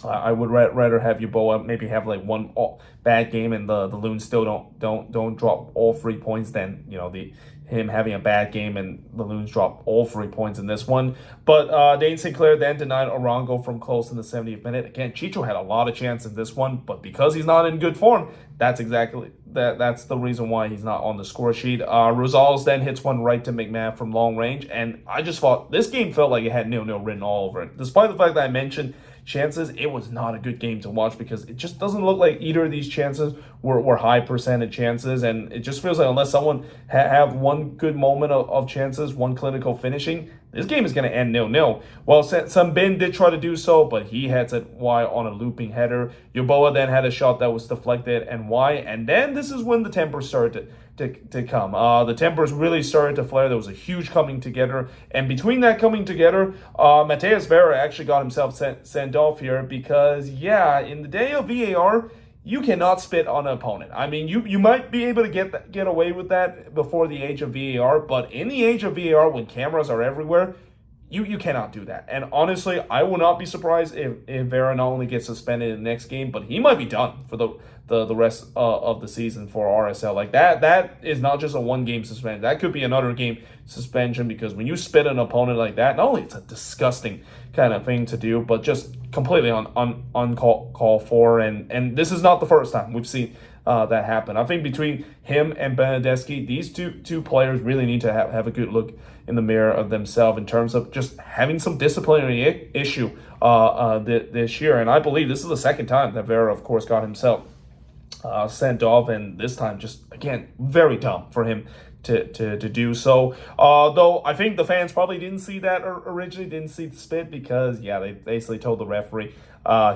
rather have Yeboah maybe have like one bad game and the Loons still don't drop all 3 points than him having a bad game and the Loons drop all 3 points in this one. But Dane Sinclair then denied Arango from close in the 70th minute. Again, Chicho had a lot of chance in this one, but because he's not in good form, that's the reason why he's not on the score sheet. Rosales then hits one right to McMahon from long range, and I just thought this game felt like it had 0-0 written all over it. Despite the fact that I mentioned chances, it was not a good game to watch, because it just doesn't look like either of these chances were high percentage chances, and it just feels like unless someone have one good moment of chances, one clinical finishing, this game is going to end 0-0. Well, Sambin did try to do so, but he heads it wide on a looping header. Yeboah then had a shot that was deflected and wide, and then this is when the tempers started to come. The tempers really started to flare. There was a huge coming together, and between that coming together, Mateus Vera actually got himself sent off here, because in the day of VAR, you cannot spit on an opponent. I mean, you might be able to get away with that before the age of VAR, but in the age of VAR, when cameras are everywhere, you cannot do that. And honestly, I will not be surprised if Vera not only gets suspended in the next game, but he might be done for the rest of the season for RSL. Like that is not just a one-game suspension. That could be another game suspension, because when you spit an opponent like that, not only it's a disgusting kind of thing to do, but just completely uncalled for. And this is not the first time we've seen that happen. I think between him and Benedeski, these two players really need to have a good look in the mirror of themselves in terms of just having some disciplinary issue this year. And I believe this is the second time that Vera, of course, got himself sent off, and this time just, again, very dumb for him to do so. Though I think the fans probably didn't see that originally, didn't see the spit, because they basically told the referee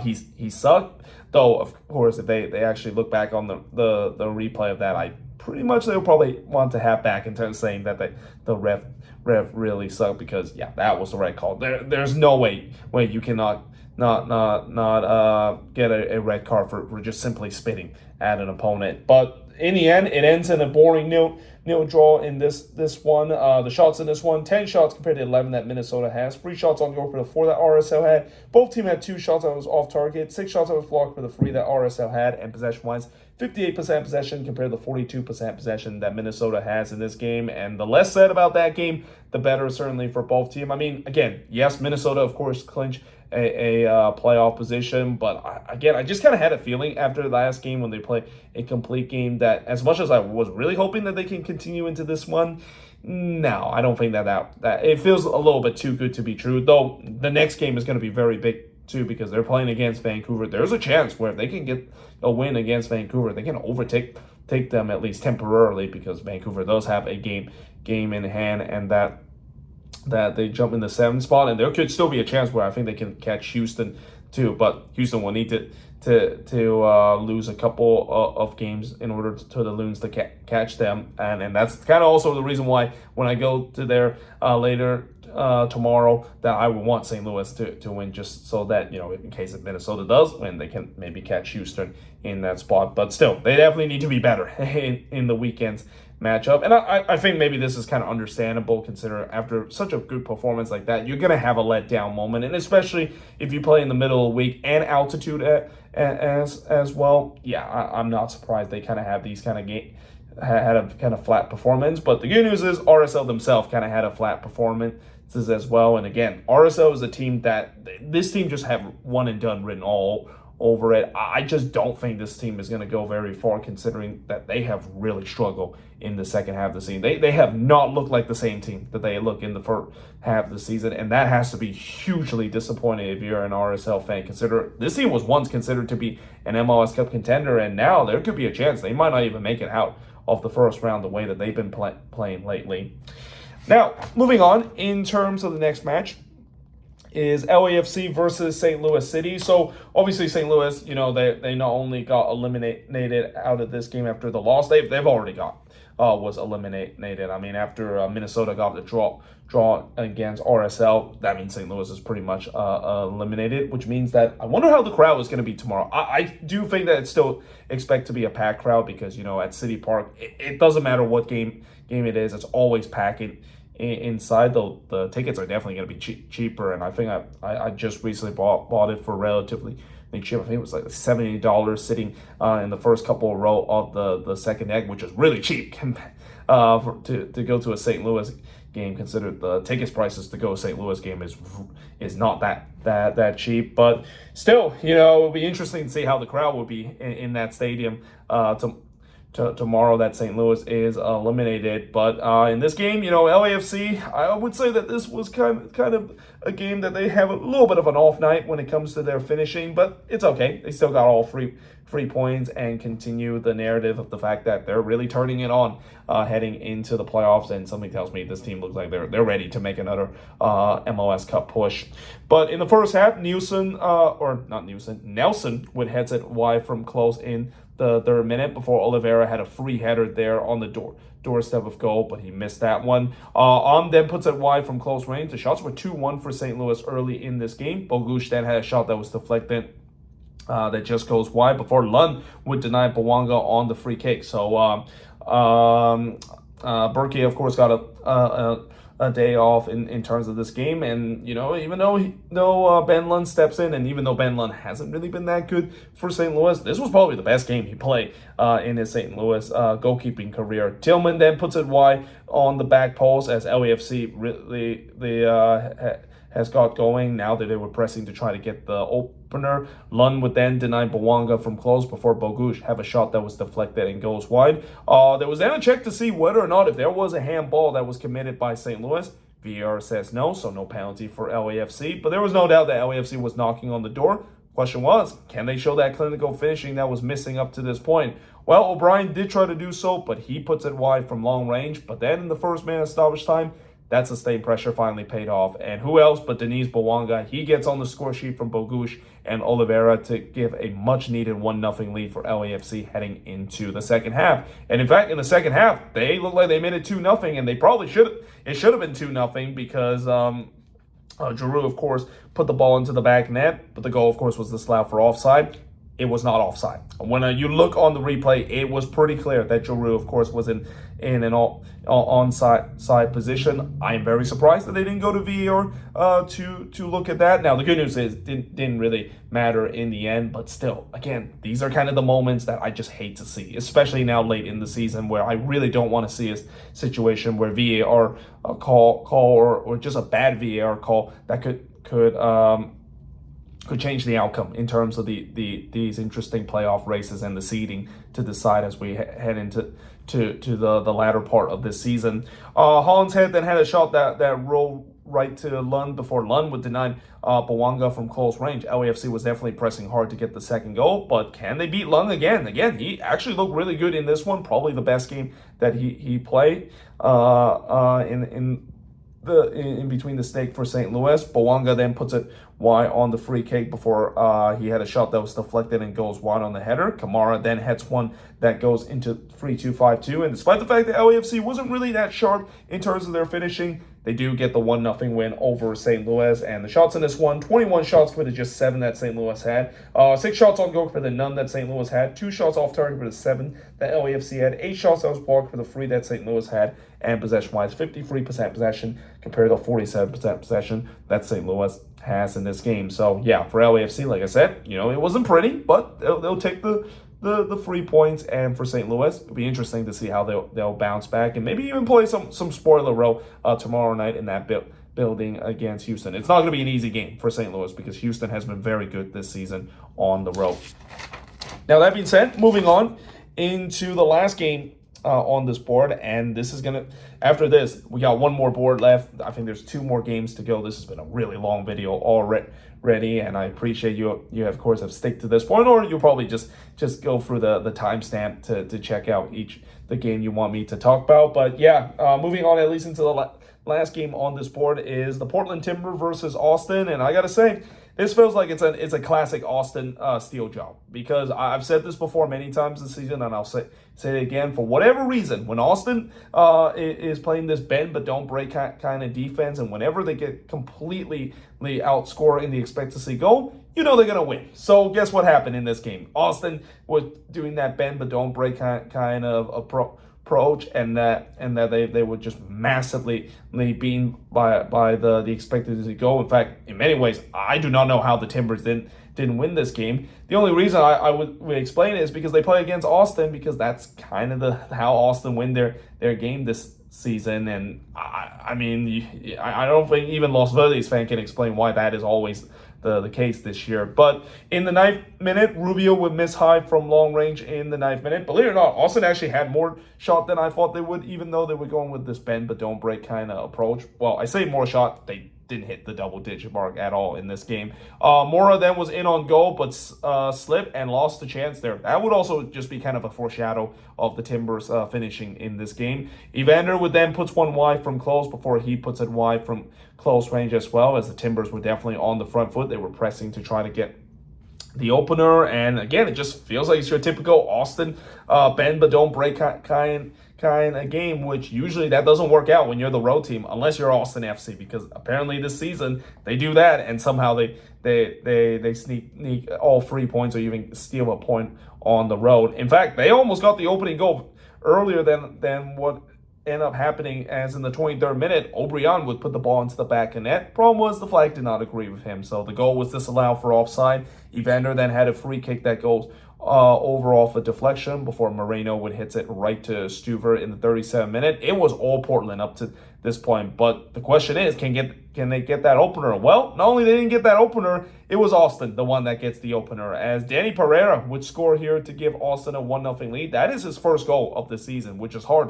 he sucked. Though of course, if they actually look back on the replay of that, they'll probably want to have back in terms of saying that the ref really sucked, because that was the right call. There's no way you cannot not get a red card for just simply spitting at an opponent. But in the end, it ends in a boring nil draw in this one. The shots in this one, 10 shots compared to 11 that Minnesota has. 3 shots on goal for the 4 that RSL had. Both teams had 2 shots that was off target. 6 shots that was blocked for the 3 that RSL had. And possession-wise, 58% possession compared to the 42% possession that Minnesota has in this game. And the less said about that game, the better, certainly, for both teams. I mean, again, yes, Minnesota, of course, clinched a playoff position, but I just kind of had a feeling after the last game when they play a complete game that as much as I was really hoping that they can continue into this one, no, I don't think that it feels a little bit too good to be true, though the next game is going to be very big too because they're playing against Vancouver. There's a chance where if they can get a win against Vancouver, they can overtake them at least temporarily because Vancouver does have a game in hand, and that they jump in the 7th spot, and there could still be a chance where I think they can catch Houston too, but Houston will need to lose a couple of games in order to the Loons to catch them, and that's kind of also the reason why when I go to there later tomorrow that I would want St. Louis to win, just so that, in case if Minnesota does win, they can maybe catch Houston in that spot. But still, they definitely need to be better in the weekend's matchup. And I think maybe this is kind of understandable considering after such a good performance like that, you're going to have a letdown moment. And especially if you play in the middle of the week and altitude as well. Yeah, I'm not surprised they kind of have these kind of had a kind of flat performance. But the good news is RSL themselves kind of had a flat performance as well. And again, RSL is a team that this team just have one and done written all over it. I just don't think this team is going to go very far considering that they have really struggled in the second half of the season. They have not looked like the same team that they look in the first half of the season, and that has to be hugely disappointing if you're an RSL fan. Consider this team was once considered to be an MLS Cup contender, and now there could be a chance they might not even make it out of the first round the way that they've been playing lately. Now, moving on, in terms of the next match, is LAFC versus St. Louis City. So obviously St. Louis, they not only got eliminated out of this game after the loss, they've already was eliminated. I mean, after Minnesota got the draw against RSL, that means St. Louis is pretty much eliminated, which means that I wonder how the crowd is going to be tomorrow. I do think that it's still expect to be a packed crowd because, at City Park, it doesn't matter what game it is, it's always packed inside. The tickets are definitely going to be cheaper, and I think I just recently bought it for relatively cheap. I think it was like $70 sitting in the first couple of row of the second egg, which is really cheap to go to a St. Louis game. Considered the tickets prices to go to St. Louis game is not that cheap, but still, it'll be interesting to see how the crowd will be in that stadium tomorrow that St. Louis is eliminated. But in this game, LAFC, I would say that this was kind of a game that they have a little bit of an off night when it comes to their finishing, but it's okay. They still got all free points and continue the narrative of the fact that they're really turning it on heading into the playoffs, and something tells me this team looks like they're ready to make another MLS Cup push. But in the first half, Nelson would headset wide from close in the third minute before Oliveira had a free header there on the doorstep of goal, but he missed that one. Then puts it wide from close range. The shots were 2-1 for St. Louis early in this game. Bogusz then had a shot that was deflected that just goes wide before Lund would deny Bawanga on the free kick. So Berkey, of course, got a day off in terms of this game, and even though Ben Lund steps in, and even though Ben Lund hasn't really been that good for St. Louis, this was probably the best game he played in his St. Louis goalkeeping career. Tillman then puts it wide on the back post as LAFC really has got going now that they were pressing to try to get the opener. Lund would then deny Bawanga from close before Bogusz have a shot that was deflected and goes wide. There was then a check to see whether or not if there was a handball that was committed by St. Louis. VAR says no, so no penalty for LAFC. But there was no doubt that LAFC was knocking on the door. Question was, can they show that clinical finishing that was missing up to this point? Well, O'Brien did try to do so, but he puts it wide from long range. But then in the first minute of stoppage time, that sustained pressure finally paid off. And who else but Denis Bawanga? He gets on the score sheet from Bogusz and Oliveira to give a much-needed 1-0 lead for LAFC heading into the second half. And in fact, in the second half, they looked like they made it 2-0, and they probably should have been 2-0 because Giroud, of course, put the ball into the back net, but the goal, of course, was disallowed for offside. it was not offside. When you look on the replay, it was pretty clear that Giroud, of course, was in an onside position. I am very surprised that they didn't go to VAR to look at that. Now, the good news is it didn't really matter in the end, but still, again, these are kind of the moments that I just hate to see, especially now late in the season, where I really don't want to see a situation where VAR call or just a bad VAR call that could change the outcome in terms of these interesting playoff races and the seeding to decide as we head into the latter part of this season. Holland's Head then had a shot that rolled right to Lund before Lund would deny Bouanga from close range. LAFC was definitely pressing hard to get the second goal, but can they beat Lund again? Again, he actually looked really good in this one, probably the best game that he played in between the stake for St. Louis. Bouanga then puts it wide on the free kick before he had a shot that was deflected and goes wide on the header. Kamara then heads one that goes into 3-2-5-2. And despite the fact that LAFC wasn't really that sharp in terms of their finishing, they do get the 1-0 win over St. Louis. And the shots in this one, 21 shots for the just 7 that St. Louis had. 6 shots on goal for the none that St. Louis had. 2 shots off target for the 7 that LAFC had. 8 shots that was blocked for the 3 that St. Louis had. And possession-wise, 53% possession compared to 47% possession that St. Louis has in this game. So, yeah, for LAFC, like I said, it wasn't pretty, but they'll take the 3 points. And for St. Louis, it'll be interesting to see how they'll bounce back and maybe even play some spoiler row tomorrow night in that building against Houston. It's not going to be an easy game for St. Louis because Houston has been very good this season on the road. Now, that being said, moving on into the last game on this board, and this is gonna, after this, we got one more board left. I think there's 2 more games to go. This has been a really long video already, and I appreciate you of course have stick to this point, or you'll probably just go through the timestamp to check out the game you want me to talk about. But yeah, moving on at least into the last game on this board is the Portland Timber versus Austin, and I gotta say, this feels like it's a classic Austin steal job, because I've said this before many times this season, and I'll say it again. For whatever reason, when Austin is playing this bend but don't break kind of defense, and whenever they get completely outscored in the expect to see goal, they're going to win. So guess what happened in this game? Austin was doing that bend but don't break kind of approach, and that they were just massively beaten by the expected to go. In fact, in many ways, I do not know how the Timbers didn't win this game. The only reason I would explain it is because they play against Austin, because that's kind of how Austin win their game this season. And I mean, I don't think even Los Verdes fan can explain why that is always the case this year. But in the 9th minute, Rubio would miss high from long range in the 9th minute. Believe it or not, Austin actually had more shot than I thought they would, even though they were going with this bend but don't break kind of approach. Well, I say more shot, they didn't hit the double-digit mark at all in this game. Mora then was in on goal, but slipped and lost the chance there. That would also just be kind of a foreshadow of the Timbers finishing in this game. Evander would then puts one wide from close before he puts it wide from close range as well, as the Timbers were definitely on the front foot. They were pressing to try to get the opener, and again, it just feels like it's your typical Austin bend but don't break kind of game, which usually that doesn't work out when you're the road team, unless you're Austin FC, because apparently this season they do that, and somehow they sneak all 3 points or even steal a point on the road. In fact, they almost got the opening goal earlier than what ended up happening, as in the 23rd minute, O'Brien would put the ball into the back of net. Problem was the flag did not agree with him, so the goal was disallowed for offside. Evander then had a free kick that goes over off a deflection before Moreno would hit it right to Stuver in the 37th minute. It was all Portland up to this point, but the question is, can they get that opener? Well, not only they didn't get that opener, it was Austin, the one that gets the opener, as Danny Pereira would score here to give Austin a 1-0 lead. That is his first goal of the season, which is hard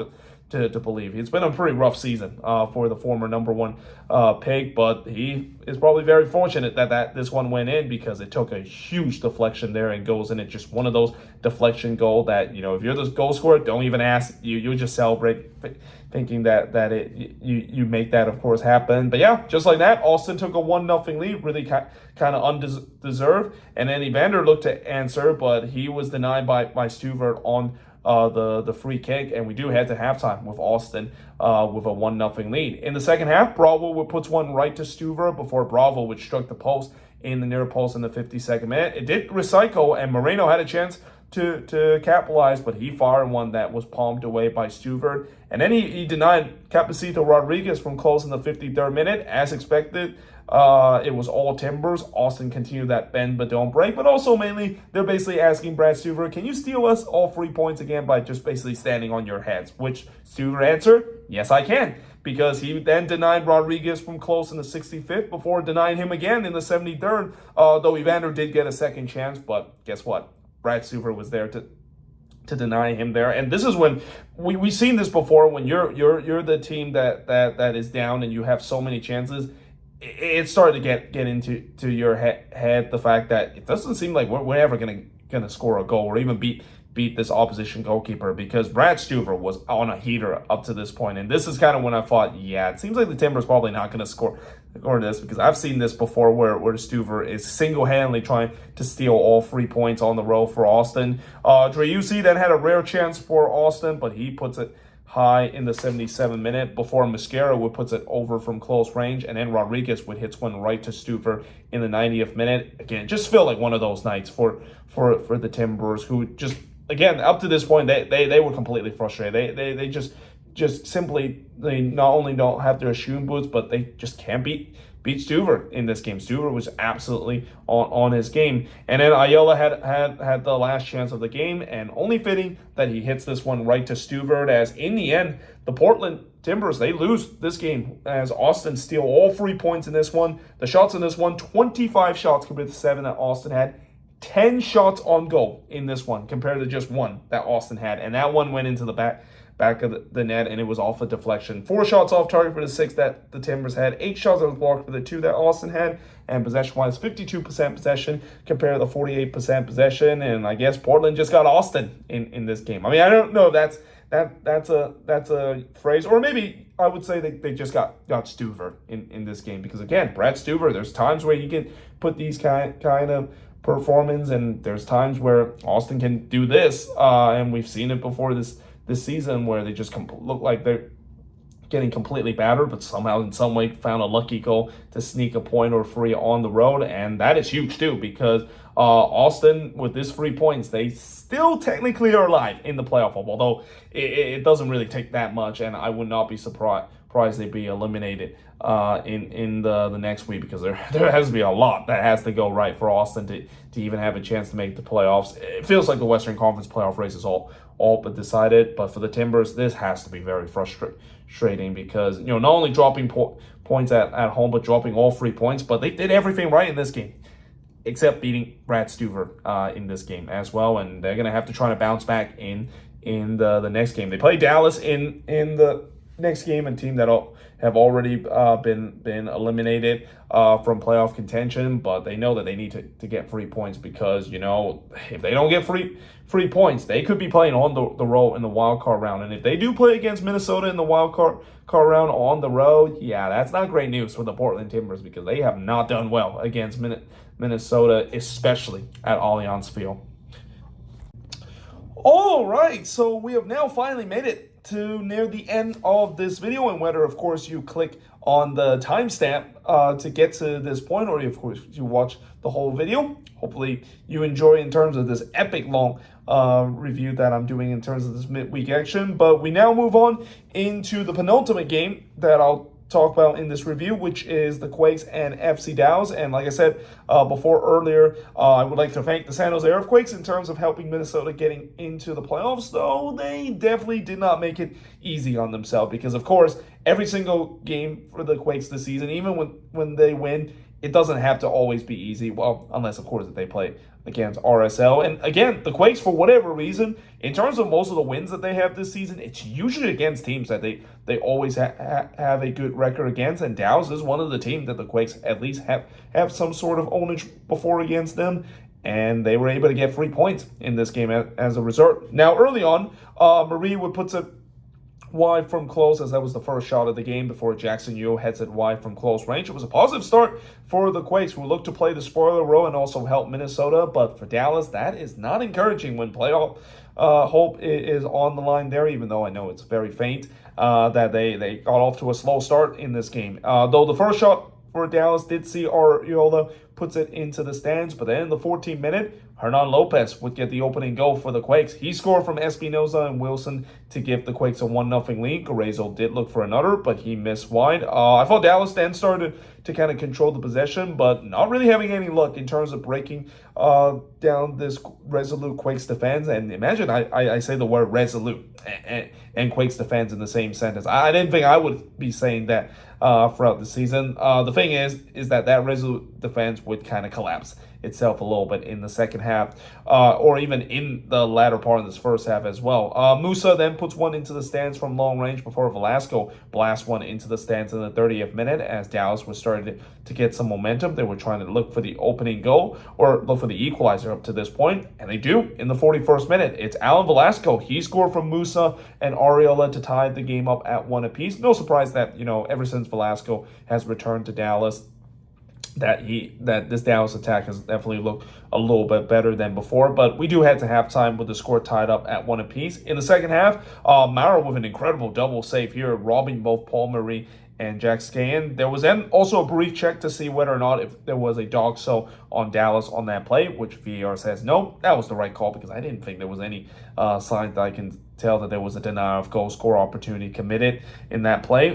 to believe. It's been a pretty rough season for the former number 1 pick, but he is probably very fortunate that this one went in, because it took a huge deflection there and goes in. It's just one of those deflection goal that, if you're the goal scorer, don't even ask. You just celebrate, thinking that you make that, of course, happen. But yeah, just like that, Austin took a 1-0 lead, really kind of undeserved. And then Evander looked to answer, but he was denied by Stuver on the free kick, and we do head to halftime with Austin with a 1-0 lead. In the second half, Bravo puts one right to Stuver before Bravo would struck the post in the near post in the 52nd minute. It did recycle, and Moreno had a chance to capitalize, but he fired one that was palmed away by Stewart. And then he denied Capacito Rodriguez from close in the 53rd minute, as expected. It was all Timbers. Austin continued that bend but don't break. But also mainly, they're basically asking Brad Stewart, can you steal us all 3 points again by just basically standing on your heads? Which Stewart answered, yes, I can. Because he then denied Rodriguez from close in the 65th before denying him again in the 73rd. Though Evander did get a second chance, but guess what? Brad Stewart was there to deny him there. And this is when we've seen this before, when you're the team that is down and you have so many chances. It started to get into your head the fact that it doesn't seem like we're ever gonna score a goal or even beat this opposition goalkeeper, because Brad Stewart was on a heater up to this point. And this is kind of when I thought, yeah, it seems like the Timbers probably not going to score this, because I've seen this before where Stewart is single-handedly trying to steal all 3 points on the road for Austin. Driussi then had a rare chance for Austin, but he puts it high in the 77th minute before Mosquera would puts it over from close range, and then Rodriguez would hit one right to Stewart in the 90th minute. Again, just felt like one of those nights for the Timbers, who just, again, up to this point, they were completely frustrated. They just simply, they not only don't have their shooting boots, but they just can't beat Stewart in this game. Stewart was absolutely on his game. And then Ayala had the last chance of the game, and only fitting that he hits this one right to Stewart, as in the end, the Portland Timbers, they lose this game as Austin steal all 3 points in this one. The shots in this one, 25 shots compared to 7 that Austin had. 10 shots on goal in this one compared to just 1 that Austin had. And that one went into the back of the net, and it was off a deflection. 4 shots off target for the 6 that the Timbers had. 8 shots that was blocked for the 2 that Austin had. And possession-wise, 52% possession compared to the 48% possession. And I guess Portland just got Austin in this game. I mean, I don't know if that's a phrase, or maybe I would say they just got Stewart in this game, because again, Brad Stewart, there's times where you can put these kind of performance, and there's times where Austin can do this, and we've seen it before this season, where they just look like they're getting completely battered, but somehow in some way found a lucky goal to sneak a point or 3 on the road. And that is huge too, because Austin, with this 3 points, they still technically are alive in the playoff, although it doesn't really take that much, and I would not be surprised they'd be eliminated in the next week, because there has to be a lot that has to go right for Austin to even have a chance to make the playoffs. It feels like the Western Conference playoff race is all but decided, but for the Timbers, this has to be very frustrating, because not only dropping points at home, but dropping all 3 points, but they did everything right in this game, except beating Brad Stewart in this game as well, and they're going to have to try to bounce back in the next game. They play Dallas in the next game, a team that have already been eliminated from playoff contention, but they know that they need to get 3 points, because if they don't get free points, they could be playing on the road in the wild card round. And if they do play against Minnesota in the wild card round on the road, yeah, that's not great news for the Portland Timbers, because they have not done well against Minnesota, especially at Allianz Field. All right, so we have now finally made it to near the end of this video, and whether, of course, you click on the timestamp to get to this point, or of course you watch the whole video, hopefully you enjoy in terms of this epic long review that I'm doing in terms of this midweek action. But we now move on into the penultimate game that I'll talk about in this review, which is the Quakes and FC Dallas. And like I said before earlier, I would like to thank the San Jose Earthquakes in terms of helping Minnesota getting into the playoffs, though they definitely did not make it easy on themselves, because of course every single game for the Quakes this season, even when they win, it doesn't have to always be easy. Well, unless of course that they play against RSL. And again, the Quakes, for whatever reason, in terms of most of the wins that they have this season, it's usually against teams that they always have a good record against. And Dallas is one of the teams that the Quakes at least have some sort of ownage before against them. And they were able to get 3 points in this game as a result. Now, early on, Marie would put it wide from close, as that was the first shot of the game before Jackson Yeo heads it wide from close range. It was a positive start for the Quakes, who looked to play the spoiler role and also help Minnesota. But for Dallas, that is not encouraging when playoff hope is on the line there, even though I know it's very faint, that they got off to a slow start in this game. Though the first shot for Dallas did see Ariola puts it into the stands. But then in the 14th minute, Hernan Lopez would get the opening goal for the Quakes. He scored from Espinoza and Wilson to give the Quakes a 1-0 lead. Guerreiro did look for another, but he missed wide. I thought Dallas then started to kind of control the possession, but not really having any luck in terms of breaking down this resolute Quakes defense. And imagine I say the word resolute and Quakes defense in the same sentence. I didn't think I would be saying that throughout the season. The thing is that resolute defense would kind of collapse itself a little bit in the second half, or even in the latter part of this first half as well. Musa then puts one into the stands from long range before Velasco blasts one into the stands in the 30th minute as Dallas was starting to get some momentum. They were trying to look for the opening goal or look for the equalizer up to this point, and they do in the 41st minute. It's Alan Velasco. He scored from Musa and Arriola to tie the game up at 1 apiece. No surprise that, ever since Velasco has returned to Dallas, that this Dallas attack has definitely looked a little bit better than before. But we do head to halftime with the score tied up at 1 apiece. In the second half, Mara with an incredible double save here, robbing both Paul Marie and Jack Scahan. There was then also a brief check to see whether or not if there was a dog so on Dallas on that play, which VAR says no, that was the right call, because I didn't think there was any sign that I can tell that there was a denial of goal score opportunity committed in that play.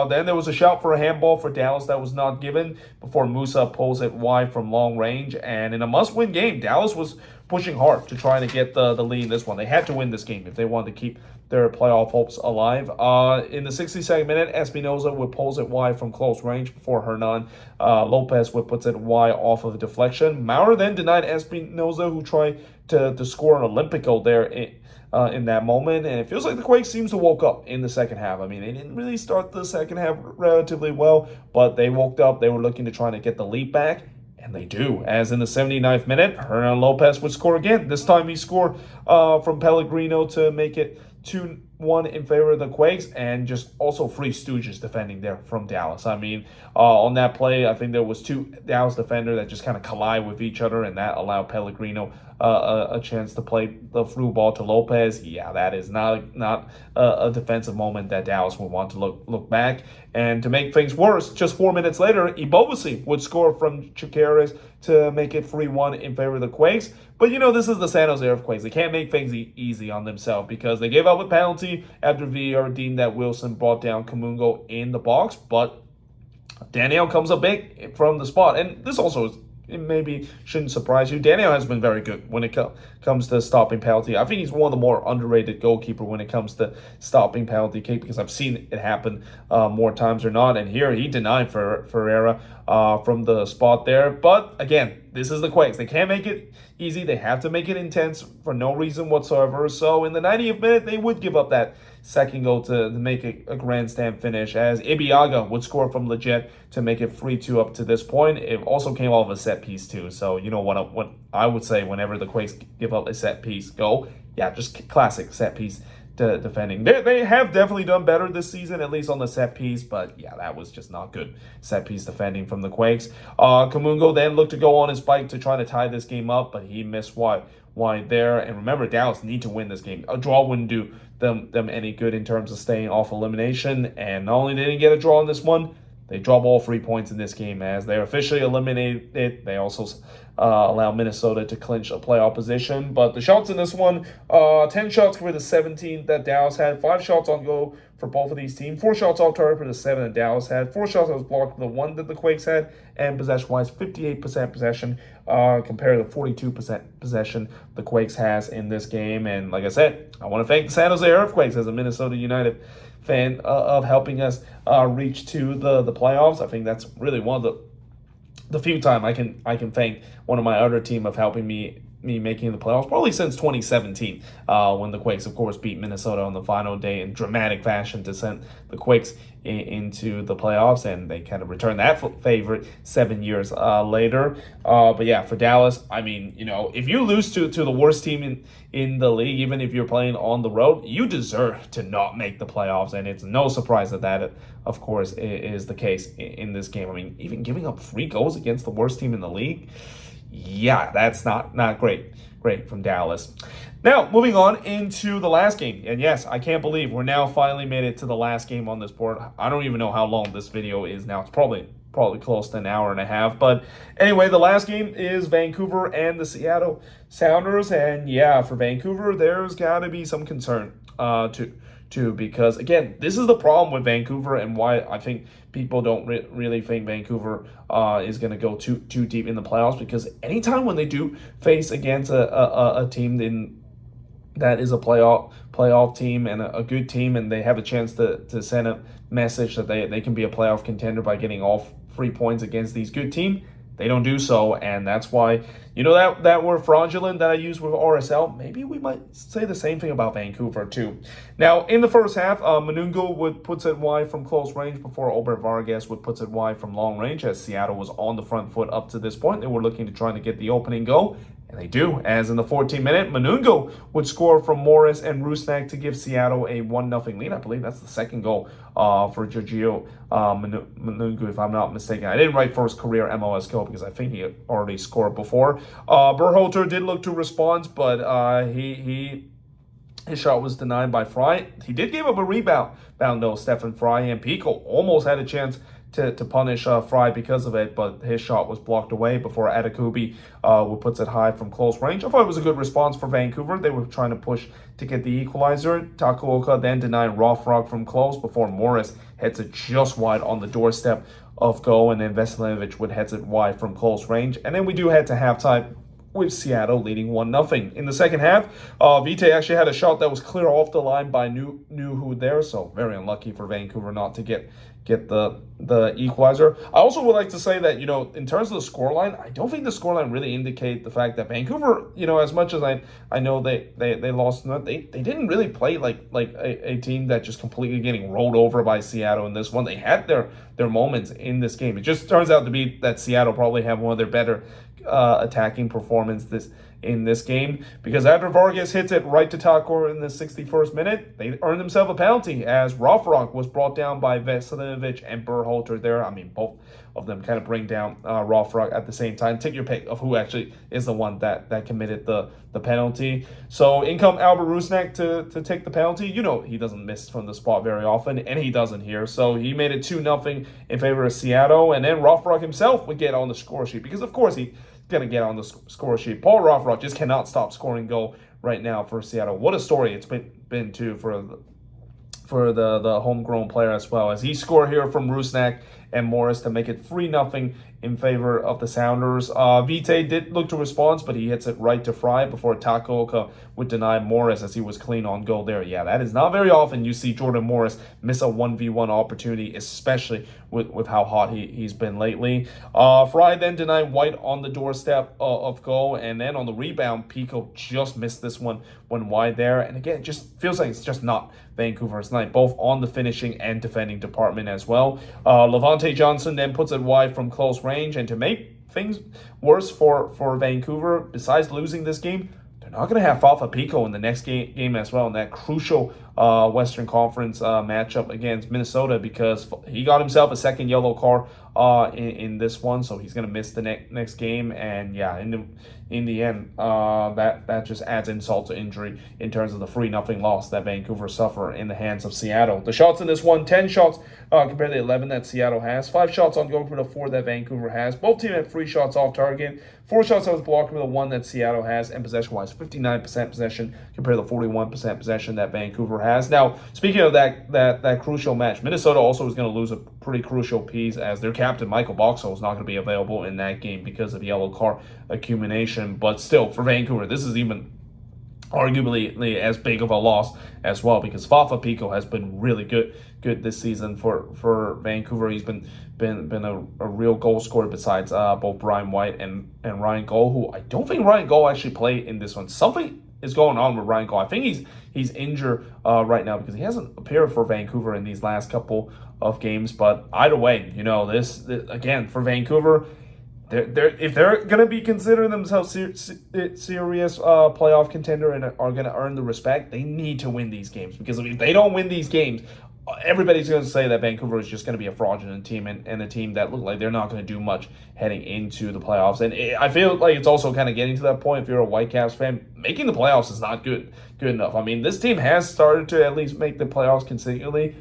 Then there was a shout for a handball for Dallas that was not given before Musa pulls it wide from long range. And in a must-win game, Dallas was pushing hard to try to get the lead in this one. They had to win this game if they wanted to keep their playoff hopes alive. In the 62nd minute, Espinoza would pulls it wide from close range before Hernan Lopez would puts it wide off of a deflection. Maurer then denied Espinoza, who tried to score an Olympico there in that moment, and it feels like the Quakes seems to woke up in the second half. I mean, they didn't really start the second half relatively well, but they woke up. They were looking to try to get the lead back, and they do, as in the 79th minute, Hernan Lopez would score again. This time he scored from Pellegrino to make it 2-1 in favor of the Quakes, and just also three Stooges defending there from Dallas. I mean, on that play, I think there was two Dallas defenders that just kind of collide with each other, and that allowed Pellegrino a chance to play the through ball to Lopez. Yeah, that is not a defensive moment that Dallas would want to look back. And to make things worse, just 4 minutes later, Ibobasi would score from Chiqueres to make it 3-1 in favor of the Quakes. But, this is the San Jose Earthquakes. They can't make things easy on themselves, because they gave up a penalty after VAR deemed that Wilson brought down Kamungo in the box. But Daniel comes up big from the spot. And this also it maybe shouldn't surprise you. Daniel has been very good when it comes to stopping penalty. I think he's one of the more underrated goalkeeper when it comes to stopping penalty kick, because I've seen it happen more times or not. And here he denied Ferreira from the spot there. But again, this is the Quakes. They can't make it easy. They have to make it intense for no reason whatsoever. So in the 90th minute, they would give up that second goal to make a grandstand finish, as Ibiaga would score from Leggett to make it 3-2 up to this point. It also came off a set piece too. So what I would say whenever the Quakes give up a set piece goal, yeah, just classic set piece defending. They have definitely done better this season, at least on the set piece, but yeah, that was just not good set piece defending from the Quakes. Kamungo then looked to go on his bike to try to tie this game up, but he missed wide there. And remember, Dallas need to win this game. A draw wouldn't do them any good in terms of staying off elimination. And not only did they get a draw in this one, they drop all 3 points in this game as they officially eliminated it. They also allow Minnesota to clinch a playoff position. But the shots in this one, 10 shots for the 17 that Dallas had, 5 shots on goal for both of these teams, 4 shots off target for the 7 that Dallas had, 4 shots that was blocked for the 1 that the Quakes had, and possession-wise, 58% possession compared to 42% possession the Quakes has in this game. And like I said, I want to thank the San Jose Earthquakes as a Minnesota United fan of helping us reach to the playoffs. I think that's really one of the few time I can thank one of my other team of helping me making the playoffs, probably since 2017, when the Quakes, of course, beat Minnesota on the final day in dramatic fashion to send the Quakes into the playoffs, and they kind of returned that favorite 7 years later. But yeah, for Dallas, I mean, if you lose to the worst team in the league, even if you're playing on the road, you deserve to not make the playoffs, and it's no surprise that of course, is the case in this game. I mean, even giving up 3 goals against the worst team in the league, yeah, that's not great from Dallas. Now, moving on into the last game. And yes, I can't believe we're now finally made it to the last game on this board. I don't even know how long this video is now. It's probably probably close to an hour and a half. But anyway, the last game is Vancouver and the Seattle Sounders. And yeah, for Vancouver, there's got to be some concern too, because again, this is the problem with Vancouver and why I think people don't really think Vancouver is going to go too deep in the playoffs, because anytime when they do face against a team that is a playoff team and a good team, and they have a chance to send a message that they can be a playoff contender by getting all 3 points against these good teams, they don't do so. And that's why, that word fraudulent that I use with RSL, maybe we might say the same thing about Vancouver too. Now, in the first half, Manungo puts it wide from close range before Albert Vargas puts it wide from long range, as Seattle was on the front foot up to this point. They were looking to try to get the opening goal. And they do, as in the 14th minute, Manungo would score from Morris and Rusnak to give Seattle a 1-0 lead. I believe that's the second goal for Giorgio Manungo, if I'm not mistaken. I didn't write first career MLS goal because I think he already scored before. Berhalter did look to respond, but his shot was denied by Fry. He did give up a rebound, though, Stefan Fry, and Pico almost had a chance to punish Fry because of it, but his shot was blocked away before Adekubi puts it high from close range. I thought it was a good response for Vancouver. They were trying to push to get the equalizer. Takuoka then denied Rothrock from close before Morris hits it just wide on the doorstep of goal, and then Veselinovic would hit it wide from close range. And then we do head to halftime with Seattle leading 1-0. In the second half, Vite actually had a shot that was clear off the line by Nuhu there, so very unlucky for Vancouver not to get the equalizer. I also would like to say that, in terms of the scoreline, I don't think the scoreline really indicate the fact that Vancouver, as much as I know they lost, they didn't really play like a team that just completely getting rolled over by Seattle in this one. They had their moments in this game. It just turns out to be that Seattle probably have one of their better attacking performance in this game, because after Vargas hits it right to Takor in the 61st minute, they earned themselves a penalty as Rothrock was brought down by Veselinovic and Berhalter there. I mean, both of them kind of bring down Rothrock at the same time. Take your pick of who actually is the one that committed the penalty. So in come Albert Rusnak to take the penalty. He doesn't miss from the spot very often, and he doesn't here. So he made it 2-0 in favor of Seattle, and then Rothrock himself would get on the score sheet, because of course he's going to get on the score sheet. Paul Rothrock just cannot stop scoring goal right now for Seattle. What a story it's been too for the homegrown player as well, as he scored here from Rusnak and Morris to make it 3-0 in favor of the Sounders. Vite did look to respond, but he hits it right to Fry before Takuoka would deny Morris, as he was clean on goal there. Yeah, that is not very often you see Jordan Morris miss a 1v1 opportunity, especially with how hot he's been lately. Fry then denied White on the doorstep of goal, and then on the rebound, Pico just missed this one wide there. And again, it just feels like it's just not Vancouver's night, both on the finishing and defending department as well. Levante Johnson then puts it wide from close range, and to make things worse for Vancouver, besides losing this game, they're not going to have Fafa Pico in the next game as well, in that crucial Western Conference matchup against Minnesota, because he got himself a second yellow card in this one, so he's going to miss the next game. And yeah, in the end, that just adds insult to injury in terms of the 3-0 loss that Vancouver suffer in the hands of Seattle. The shots in this one, 10 shots compared to 11 that Seattle has, 5 shots on goal for the 4 that Vancouver has. Both teams had 3 shots off target, 4 shots that was blocked for the 1 that Seattle has, and possession-wise, 59% possession compared to the 41% possession that Vancouver has. Now, speaking of that crucial match, Minnesota also is going to lose a pretty crucial piece, as their captain, Michael Boxall, is not going to be available in that game because of yellow card accumulation. But still, for Vancouver, this is even arguably as big of a loss as well, because Fafa Pico has been really good this season for Vancouver. He's been a real goal scorer besides both Brian White and Ryan Goal, who I don't think Ryan Goal actually played in this one. Something is going on with Ryan Goal. I think he's injured right now, because he hasn't appeared for Vancouver in these last couple of games. But either way, this again for Vancouver, if they're going to be considering themselves serious playoff contender and are going to earn the respect, they need to win these games, because if they don't win these games, everybody's going to say that Vancouver is just going to be a fraudulent team and a team that look like they're not going to do much heading into the playoffs. And I feel like it's also kind of getting to that point, if you're a Whitecaps fan, making the playoffs is not good enough. I mean, this team has started to at least make the playoffs consistently.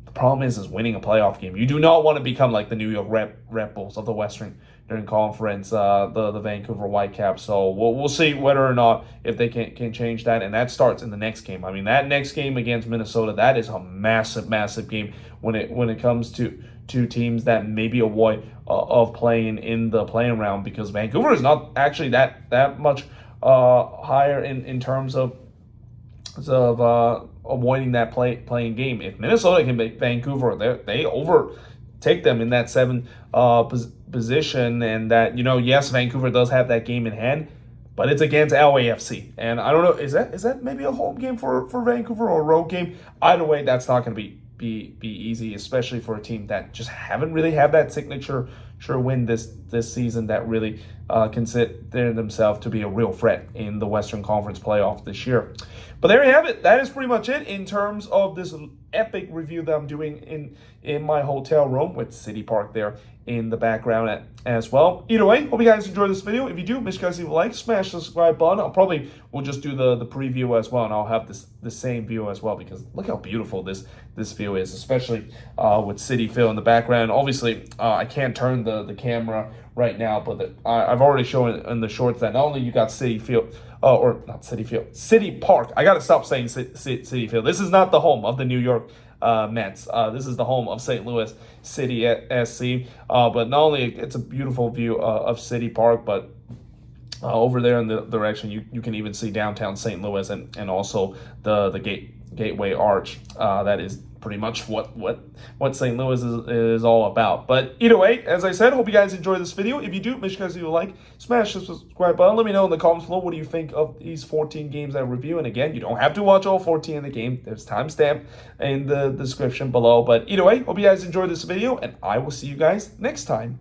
The problem is winning a playoff game. You do not want to become like the New York Red Bulls of the Western Conference, the Vancouver Whitecaps. So we'll see whether or not if they can change that, and that starts in the next game. I mean, that next game against Minnesota, that is a massive game when it comes to two teams that maybe avoid of playing in the playing round, because Vancouver is not actually that much higher in terms of avoiding that playing game. If Minnesota can make Vancouver, they overtake them in that 7 position, and that, yes, Vancouver does have that game in hand, but it's against LAFC, and I don't know, is that maybe a home game for Vancouver or a road game? Either way, that's not going to be easy, especially for a team that just haven't really had that signature win this season that really consider themselves to be a real threat in the Western Conference playoff this year. But there you have it. That is pretty much it in terms of this epic review that I'm doing in my hotel room with City Park there in the background as well. Either way, hope you guys enjoyed this video. If you do, make sure you guys leave a like, smash the subscribe button. We'll just do the preview as well, and I'll have the same view as well, because look how beautiful this view is, especially with City Field in the background. Obviously, I can't turn the camera right now, but I've already shown in the shorts that not only you got City Field, or not City Field, City Park. I gotta stop saying City Field. This is not the home of the New York Mets. This is the home of St. Louis City SC. But not only it's a beautiful view of City Park, but over there in the direction you can even see downtown St. Louis and also the Gateway Arch. That is pretty much what St. Louis is all about. But either way, as I said, hope you guys enjoyed this video. If you do, make sure you guys leave a like, smash the subscribe button. Let me know in the comments below, what do you think of these 14 games I review. And again, you don't have to watch all 14 in the game. There's timestamp in the description below. But either way, hope you guys enjoyed this video, and I will see you guys next time.